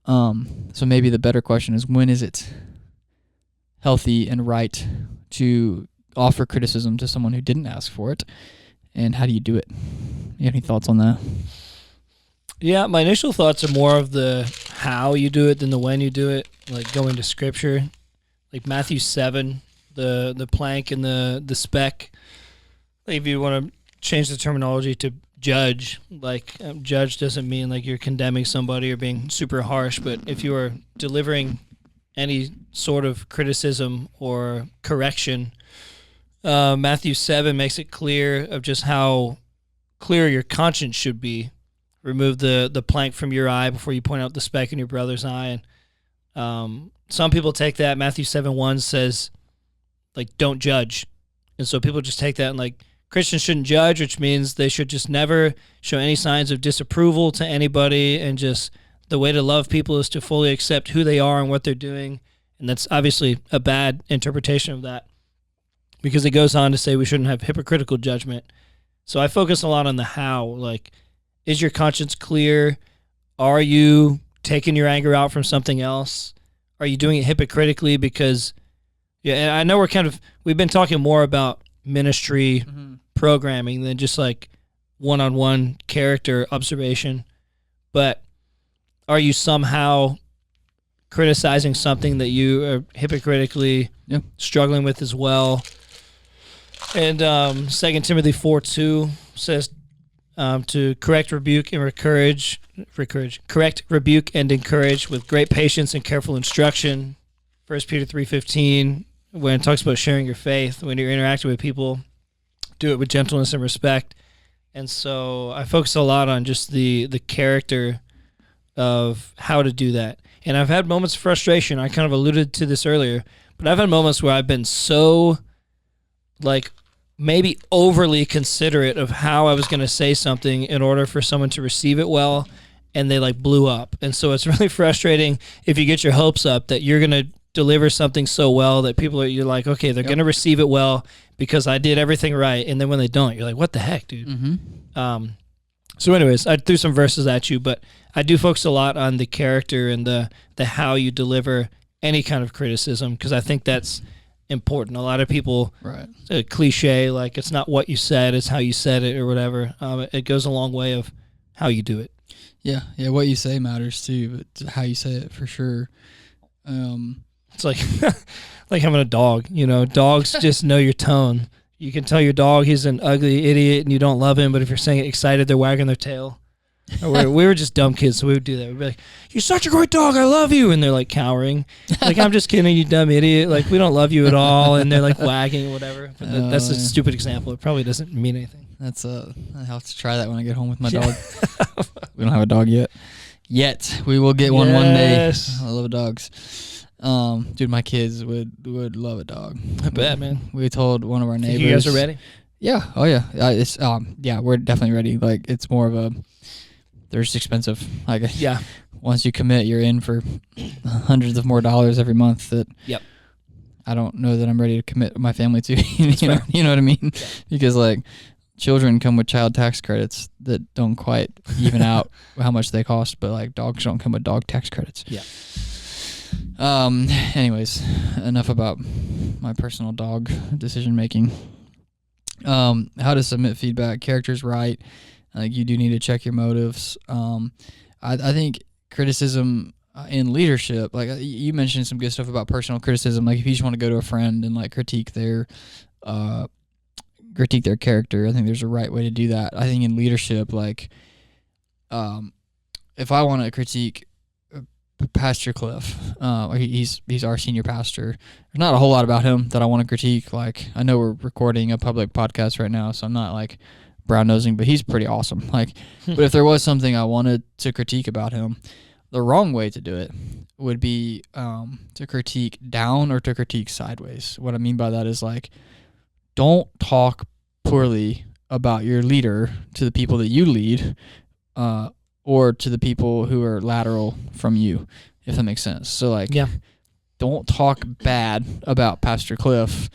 S1: So maybe the better question is, when is it healthy and right to offer criticism to someone who didn't ask for it, and how do you do it? You have any thoughts on that?
S2: Yeah, my initial thoughts are more of the how you do it than the when you do it, like going to Scripture, like Matthew 7, the plank and the speck. Like, if you want to change the terminology to judge, like, judge doesn't mean like you're condemning somebody or being super harsh, but if you are delivering any sort of criticism or correction, Matthew 7 makes it clear of just how clear your conscience should be. Remove the plank from your eye before you point out the speck in your brother's eye. And some people take that. Matthew 7:1 says, like, don't judge. And so people just take that and, like, Christians shouldn't judge, which means they should just never show any signs of disapproval to anybody, and just the way to love people is to fully accept who they are and what they're doing. And that's obviously a bad interpretation of that, because it goes on to say we shouldn't have hypocritical judgment. So I focus a lot on the how. Like, is your conscience clear? Are you taking your anger out from something else? Are you doing it hypocritically? Because, yeah, and I know we've been talking more about ministry programming than just like one-on-one character observation. But are you somehow criticizing something that you are hypocritically struggling with as well? And 2 Timothy 4:2 says to correct, rebuke, and correct, rebuke, and encourage with great patience and careful instruction. 1 Peter 3:15, when it talks about sharing your faith, when you're interacting with people, do it with gentleness and respect. And so I focus a lot on just the character of how to do that. And I've had moments of frustration. I kind of alluded to this earlier, but I've had moments where I've been so, like, maybe overly considerate of how I was going to say something in order for someone to receive it well, and they, like, blew up. And so it's really frustrating if you get your hopes up that you're going to deliver something so well that you're like, okay, they're going to receive it well because I did everything right. And then when they don't, you're like, what the heck, dude? So anyways, I threw some verses at you, but I do focus a lot on the character and the how you deliver any kind of criticism, because I think that's important. A lot of people, a cliche, like, it's not what you said, it's how you said it or whatever. It goes a long way of how you do it.
S1: Yeah, what you say matters too, but how you say it for sure.
S2: It's like like having a dog. You know, dogs just know your tone. You can tell your dog he's an ugly idiot and you don't love him, but if you're saying it excited, they're wagging their tail. Or we were just dumb kids, so we would do that. We'd be like, "You're such a great dog, I love you," and they're like cowering. Like, I'm just kidding, you dumb idiot. Like, we don't love you at all, and they're like wagging or whatever. But that's a stupid example. It probably doesn't mean anything.
S1: I'll have to try that when I get home with my dog. We don't have a dog yet. We will get one day. I love dogs. Dude, my kids would love a dog.
S2: I bet, man.
S1: We told one of our neighbors.
S2: You guys are ready?
S1: Yeah. Oh yeah. It's we're definitely ready. Like, it's more of a, they're just expensive. Like,
S2: yeah.
S1: Once you commit, you're in for hundreds of more dollars every month that I don't know that I'm ready to commit my family to. you know what I mean? Yeah. Because, like, children come with child tax credits that don't quite even out how much they cost, but, like, dogs don't come with dog tax credits.
S2: Yeah.
S1: Anyways, enough about my personal dog decision making. How to submit feedback. Character's right. Like, you do need to check your motives. I think criticism in leadership, like, you mentioned some good stuff about personal criticism. Like, if you just want to go to a friend and, like, critique their character, I think there's a right way to do that. I think in leadership, like, if I want to critique Pastor Cliff, he's our senior pastor, there's not a whole lot about him that I want to critique. Like, I know we're recording a public podcast right now, so I'm not, like, brown nosing, but he's pretty awesome. Like, but if there was something I wanted to critique about him, the wrong way to do it would be to critique down or to critique sideways. What I mean by that is, like, don't talk poorly about your leader to the people that you lead, or to the people who are lateral from you, if that makes sense. So, like, don't talk bad about Pastor Cliff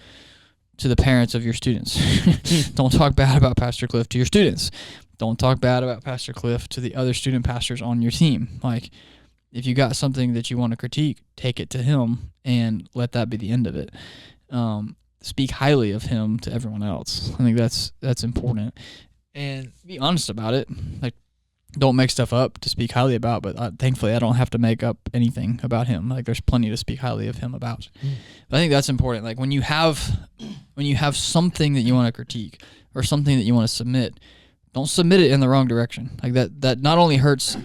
S1: to the parents of your students. Don't talk bad about Pastor Cliff to your students. Don't talk bad about Pastor Cliff to the other student pastors on your team. Like, if you got something that you want to critique, take it to him and let that be the end of it. Speak highly of him to everyone else. I think that's important. And be honest about it. Like, don't make stuff up to speak highly about, but thankfully I don't have to make up anything about him. Like, there's plenty to speak highly of him about. But I think that's important. Like, when you have something that you want to critique or something that you want to submit, don't submit it in the wrong direction. Like, that not only hurts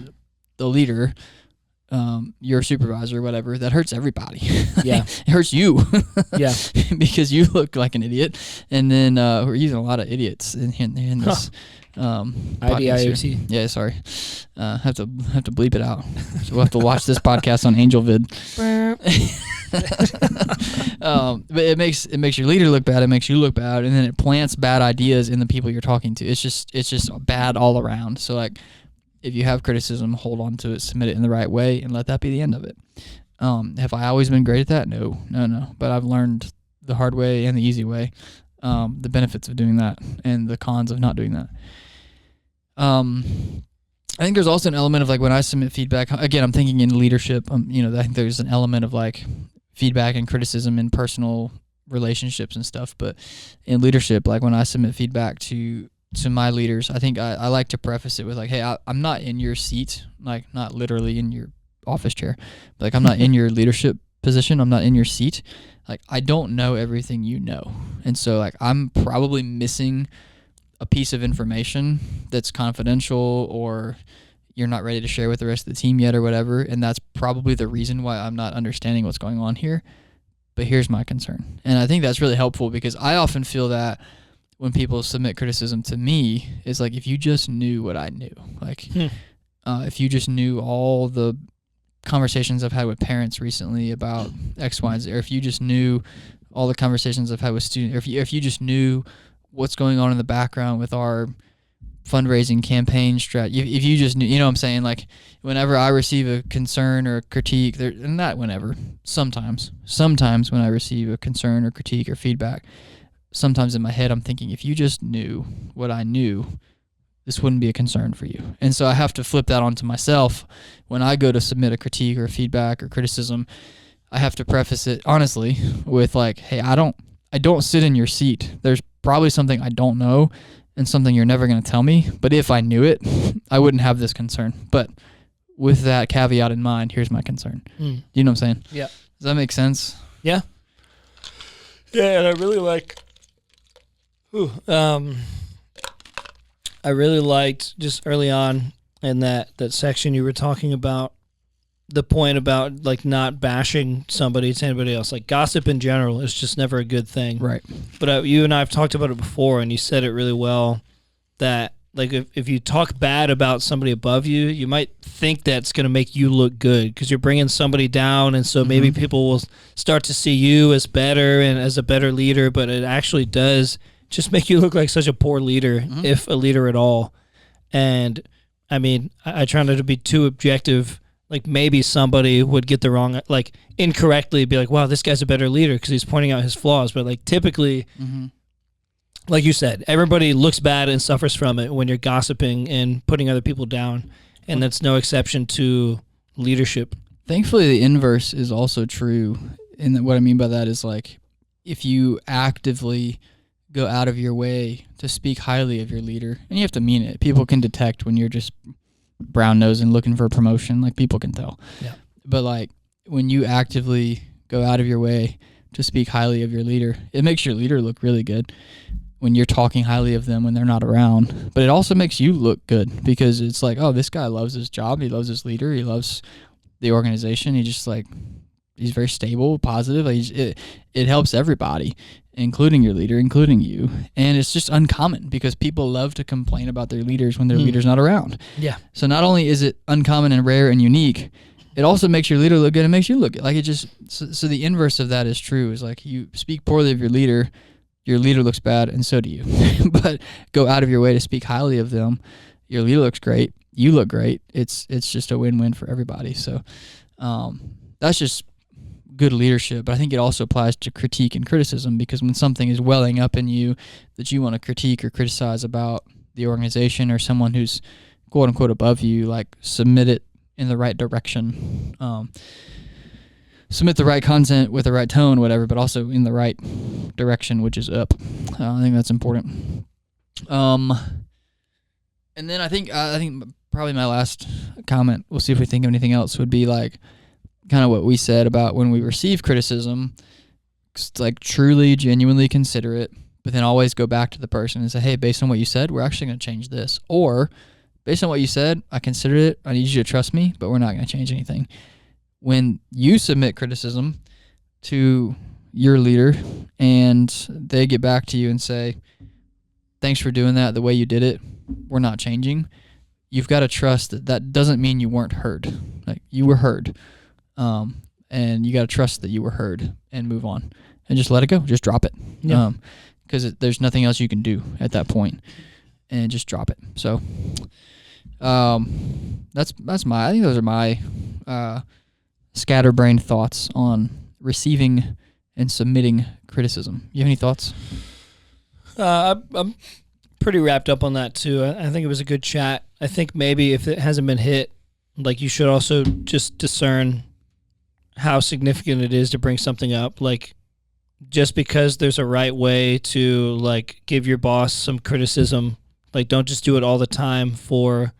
S1: the leader, your supervisor or whatever, that hurts everybody.
S2: Yeah.
S1: It hurts you.
S2: Yeah.
S1: Because you look like an idiot. And then we're using a lot of idiots in this podcast here.
S2: IDIOT.
S1: Yeah, sorry. Have to bleep it out. So we'll have to watch this podcast on AngelVid. But it makes your leader look bad. It makes you look bad, and then it plants bad ideas in the people you're talking to. It's just bad all around. So like, if you have criticism, hold on to it, submit it in the right way, and let that be the end of it. Have I always been great at that? No. But I've learned the hard way and the easy way, the benefits of doing that and the cons of not doing that. I think there's also an element of like when I submit feedback. Again, I'm thinking in leadership. I think there's an element of like feedback and criticism in personal relationships and stuff. But in leadership, like when I submit feedback to my leaders, I think I like to preface it with like, hey, I'm not in your seat, like not literally in your office chair, but like I'm not in your leadership position. I'm not in your seat. Like I don't know everything you know, and so like I'm probably missing a piece of information that's confidential or you're not ready to share with the rest of the team yet or whatever, and that's probably the reason why I'm not understanding what's going on here. But here's my concern. And I think that's really helpful because I often feel that when people submit criticism to me, it's like if you just knew what I knew. Like if you just knew all the conversations I've had with parents recently about X, Y, and Z, or if you just knew all the conversations I've had with students, or if you just knew what's going on in the background with our fundraising campaign if you just knew, you know what I'm saying? Like whenever I receive a concern or a critique, not whenever, sometimes when I receive a concern or critique or feedback, sometimes in my head I'm thinking, if you just knew what I knew, this wouldn't be a concern for you. And so I have to flip that onto myself when I go to submit a critique or feedback or criticism. I have to preface it honestly with like, hey, I don't sit in your seat. There's probably something I don't know and something you're never going to tell me. But if I knew it, I wouldn't have this concern. But with that caveat in mind, here's my concern. Do you know what I'm saying?
S2: Yeah.
S1: Does that make sense?
S2: Yeah. Yeah, and I really liked just early on in that section you were talking about the point about like not bashing somebody to anybody else. Like gossip in general is just never a good thing.
S1: Right.
S2: But you and I have talked about it before, and you said it really well that like if you talk bad about somebody above you, you might think that's going to make you look good because you're bringing somebody down, and so maybe people will start to see you as better and as a better leader, but it actually does just make you look like such a poor leader, if a leader at all. And I mean, I try not to be too objective. Like maybe somebody would get the wrong, like incorrectly be like, wow, this guy's a better leader because he's pointing out his flaws. But like typically, like you said, everybody looks bad and suffers from it when you're gossiping and putting other people down. And that's no exception to leadership.
S1: Thankfully, the inverse is also true. And what I mean by that is like if you actively go out of your way to speak highly of your leader, and you have to mean it. People can detect when you're just brown nosing looking for a promotion. Like people can tell. Yeah. But like when you actively go out of your way to speak highly of your leader, it makes your leader look really good when you're talking highly of them when they're not around. But it also makes you look good because it's like, oh, this guy loves his job. He loves his leader. He loves the organization. He's very stable, positive. It helps everybody, including your leader, including you. And it's just uncommon because people love to complain about their leaders when their leader's not around. Yeah. So not only is it uncommon and rare and unique, it also makes your leader look good and makes you look good. Like it just, so the inverse of that is true. Is like you speak poorly of your leader looks bad, and so do you. But go out of your way to speak highly of them. Your leader looks great. You look great. It's just a win-win for everybody. So that's just good leadership. But I think it also applies to critique and criticism, because when something is welling up in you that you want to critique or criticize about the organization or someone who's quote unquote above you, like submit it in the right direction. Submit the right content with the right tone, whatever, but also in the right direction, which is up. I think that's important. And then I think probably my last comment, we'll see if we think of anything else, would be like kind of what we said about when we receive criticism, like truly, genuinely consider it, but then always go back to the person and say, hey, based on what you said, we're actually going to change this. Or based on what you said, I considered it. I need you to trust me, but we're not going to change anything. When you submit criticism to your leader and they get back to you and say, thanks for doing that the way you did it, we're not changing, you've got to trust that that doesn't mean you weren't heard. Like, you were heard. And you got to trust that you were heard and move on and just let it go. Just drop it.
S2: Yeah.
S1: Because there's nothing else you can do at that point, and just drop it. So, I think those are my scatterbrained thoughts on receiving and submitting criticism. You have any thoughts?
S2: I'm pretty wrapped up on that too. I think it was a good chat. I think maybe if it hasn't been hit, like, you should also just discern how significant it is to bring something up. Like, just because there's a right way to, like, give your boss some criticism, like, don't just do it all the time for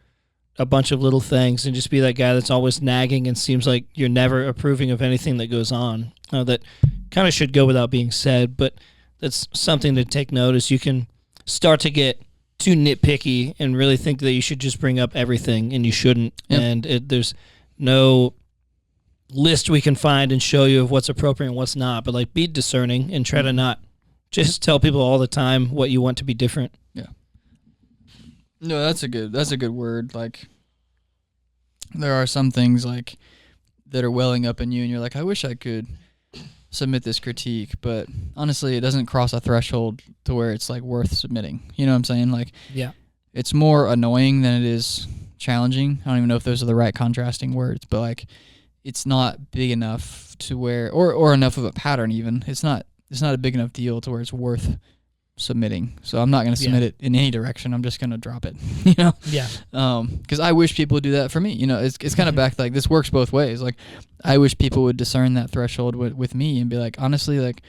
S2: a bunch of little things and just be that guy that's always nagging and seems like you're never approving of anything that goes on. That kind of should go without being said, but that's something to take notice. You can start to get too nitpicky and really think that you should just bring up everything, and you shouldn't. Yep. And there's no list we can find and show you of what's appropriate and what's not, but, like, be discerning and try to not just tell people all the time what you want to be different.
S1: Yeah. No, that's a good word. Like, there are some things, like, that are welling up in you and you're like, I wish I could submit this critique, but honestly, it doesn't cross a threshold to where it's, like, worth submitting. You know what I'm saying? Like,
S2: yeah,
S1: it's more annoying than it is challenging. I don't even know if those are the right contrasting words, but, like, it's not big enough to where, or enough of a pattern even. It's not a big enough deal to where it's worth submitting. So I'm not going to submit it in any direction. I'm just going to drop it, you know?
S2: Yeah.
S1: Because I wish people would do that for me. You know, it's kind of back, like, this works both ways. Like, I wish people would discern that threshold with me and be like, honestly, like,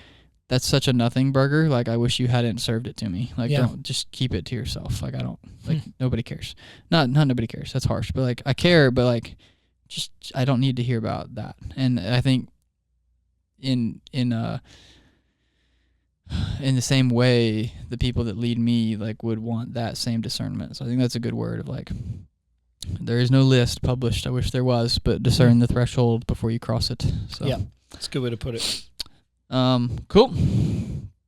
S1: that's such a nothing burger. Like, I wish you hadn't served it to me. Like, don't just keep it to yourself. Like, I don't, like, nobody cares. Not nobody cares. That's harsh. But, like, I care, but, like, just, I don't need to hear about that. And I think in the same way, the people that lead me, like, would want that same discernment. So I think that's a good word of, like, there is no list published. I wish there was, but discern the threshold before you cross it. So
S2: yeah, that's a good way to put it.
S1: Cool.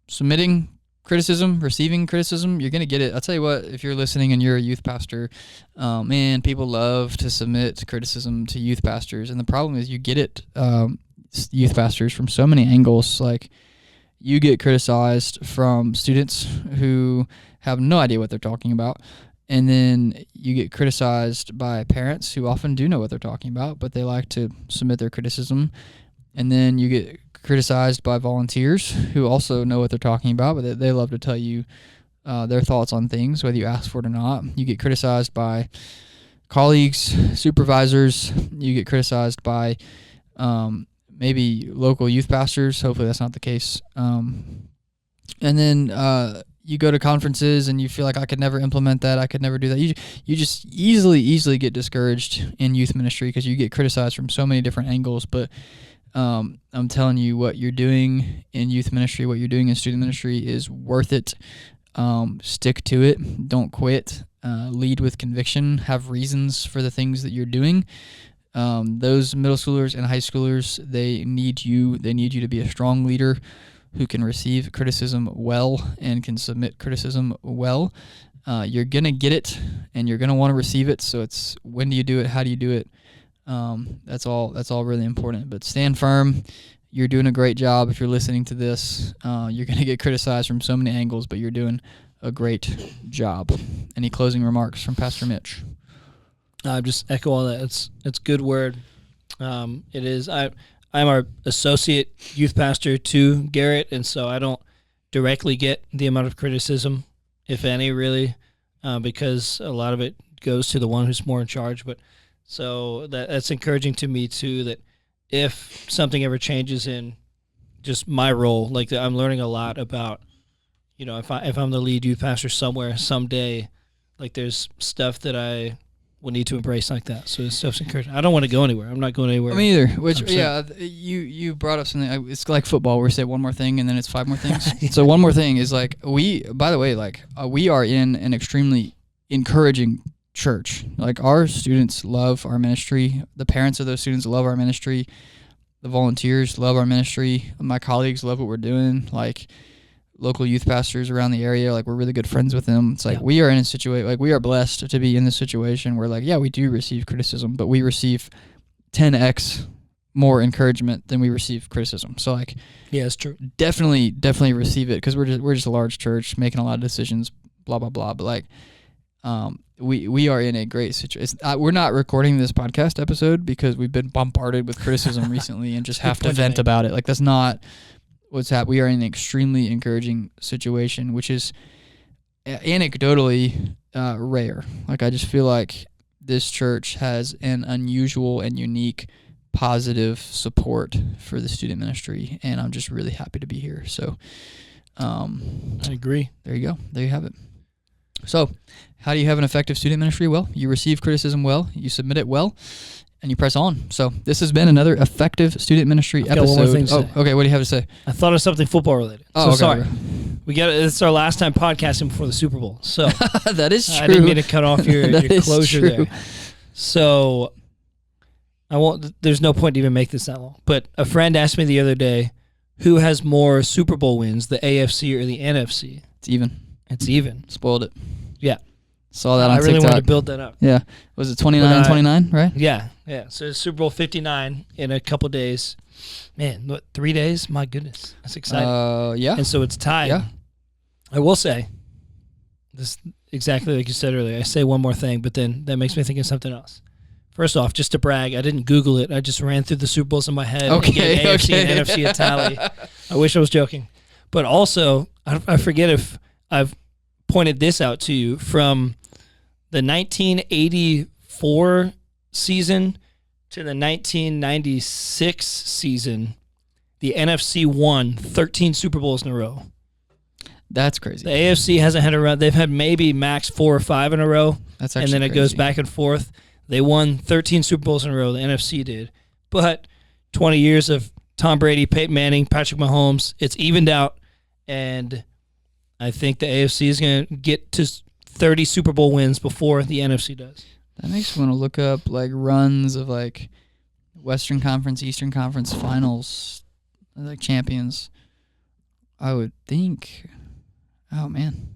S1: Submitting criticism, receiving criticism, you're going to get it. I'll tell you what, if you're listening and you're a youth pastor, man, people love to submit criticism to youth pastors. And the problem is you get it, youth pastors, from so many angles. Like, you get criticized from students who have no idea what they're talking about. And then you get criticized by parents who often do know what they're talking about, but they like to submit their criticism. And then you get criticized by volunteers who also know what they're talking about, but they love to tell you their thoughts on things, whether you ask for it or not. You get criticized by colleagues, supervisors. You get criticized by maybe local youth pastors. Hopefully that's not the case. And then you go to conferences and you feel like, I could never implement that. I could never do that. You just easily get discouraged in youth ministry because you get criticized from so many different angles. But I'm telling you, what you're doing in youth ministry, what you're doing in student ministry is worth it. Stick to it. Don't quit. Lead with conviction. Have reasons for the things that you're doing. Those middle schoolers and high schoolers, they need you. They need you to be a strong leader who can receive criticism well and can submit criticism well. You're going to get it, and you're going to want to receive it. So it's, when do you do it? How do you do it? That's all really important. But stand firm. You're doing a great job. If you're listening to this, you're going to get criticized from so many angles, but you're doing a great job. Any closing remarks from Pastor Mitch?
S2: I just echo all that. It's good word. It is. I'm our associate youth pastor to Garrett, and so I don't directly get the amount of criticism, if any, really, because a lot of it goes to the one who's more in charge. But so that's encouraging to me too, that if something ever changes in just my role, like that, I'm learning a lot about, you know, if I'm the lead youth pastor somewhere someday, like there's stuff that I will need to embrace like that. So this stuff's encouraging. I don't want to go anywhere. I'm not going anywhere.
S1: Me either. Which, yeah, you brought up something. It's like football where we say one more thing and then it's five more things. Yeah. So one more thing is, like, by the way, we are in an extremely encouraging church. Like, our students love our ministry. The parents of those students love our ministry. The volunteers love our ministry. My colleagues love what we're doing. Like, local youth pastors around the area, like, we're really good friends with them. It's like we are in a situation, like, we are blessed to be in this situation where, like, yeah, we do receive criticism, but we receive 10x more encouragement than we receive criticism. So, like,
S2: yeah, it's true.
S1: Definitely receive it, because we're just a large church making a lot of decisions, blah blah blah. But, like, we are in a great situation. We're not recording this podcast episode because we've been bombarded with criticism recently and just have to vent about it. Like, that's not what's happening. We are in an extremely encouraging situation, which is anecdotally rare. Like, I just feel like this church has an unusual and unique positive support for the student ministry, and I'm just really happy to be here. So
S2: I agree.
S1: There you go. There you have it. So, how do you have an effective student ministry? Well, you receive criticism well, you submit it well, and you press on. So, this has been another effective student ministry
S2: I've got
S1: episode.
S2: one more thing to say.
S1: Okay. What do you have to say?
S2: I thought of something football related.
S1: Oh,
S2: so
S1: okay,
S2: sorry.
S1: okay.
S2: It's our last time podcasting before the Super Bowl. So
S1: that is true.
S2: I didn't mean to cut off your closure
S1: true.
S2: there. So I won't. There's no point to even make this that long. But a friend asked me the other day, who has more Super Bowl wins, the AFC or the NFC?
S1: It's even.
S2: It's even.
S1: Spoiled it.
S2: Yeah.
S1: Saw that on TikTok.
S2: I really wanted to build that up.
S1: Yeah. Was it 29-29, right?
S2: Yeah. Yeah. So it's Super Bowl 59 in a couple days. Man, what, 3 days? My goodness. That's exciting.
S1: Yeah.
S2: And so it's tied.
S1: Yeah.
S2: I will say, this exactly like you said earlier, I say one more thing, but then that makes me think of something else. First off, just to brag, I didn't Google it. I just ran through the Super Bowls in my head and gave AFC and NFC a tally. I wish I was joking. But also, I forget if I've pointed this out to you, from the 1984 season to the 1996 season, the NFC won 13 Super Bowls in a row.
S1: That's crazy.
S2: The AFC hasn't had a run. They've had maybe max 4 or 5 in a row.
S1: That's actually
S2: and then it
S1: crazy.
S2: goes back and forth. They won 13 Super Bowls in a row. The NFC did. But 20 years of Tom Brady, Peyton Manning, Patrick Mahomes, it's evened out. And I think the AFC is going to get to 30 Super Bowl wins before the NFC does.
S1: That makes me want to look up, like, runs of, like, Western Conference, Eastern Conference finals, like, champions. I would think... Oh, man.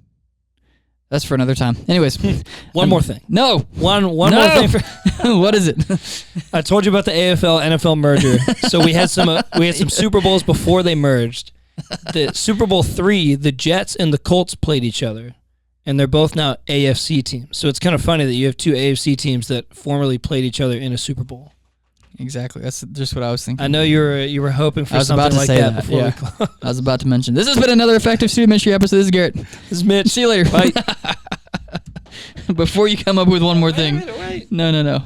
S1: That's for another time. Anyways.
S2: One more thing.
S1: No.
S2: One more thing.
S1: What is it?
S2: I told you about the AFL-NFL merger. So we had some Super Bowls before they merged. The Super Bowl III, the Jets and the Colts played each other, and they're both now AFC teams. So it's kind of funny that you have two AFC teams that formerly played each other in a Super Bowl.
S1: Exactly. That's just what I was thinking.
S2: I know you were hoping for something like that before we close.
S1: I was about to mention. This has been another effective student ministry episode. This is Garrett.
S2: This is Mitch.
S1: See you later.
S2: Bye.
S1: Before you come up with one more thing.
S2: Wait.
S1: No.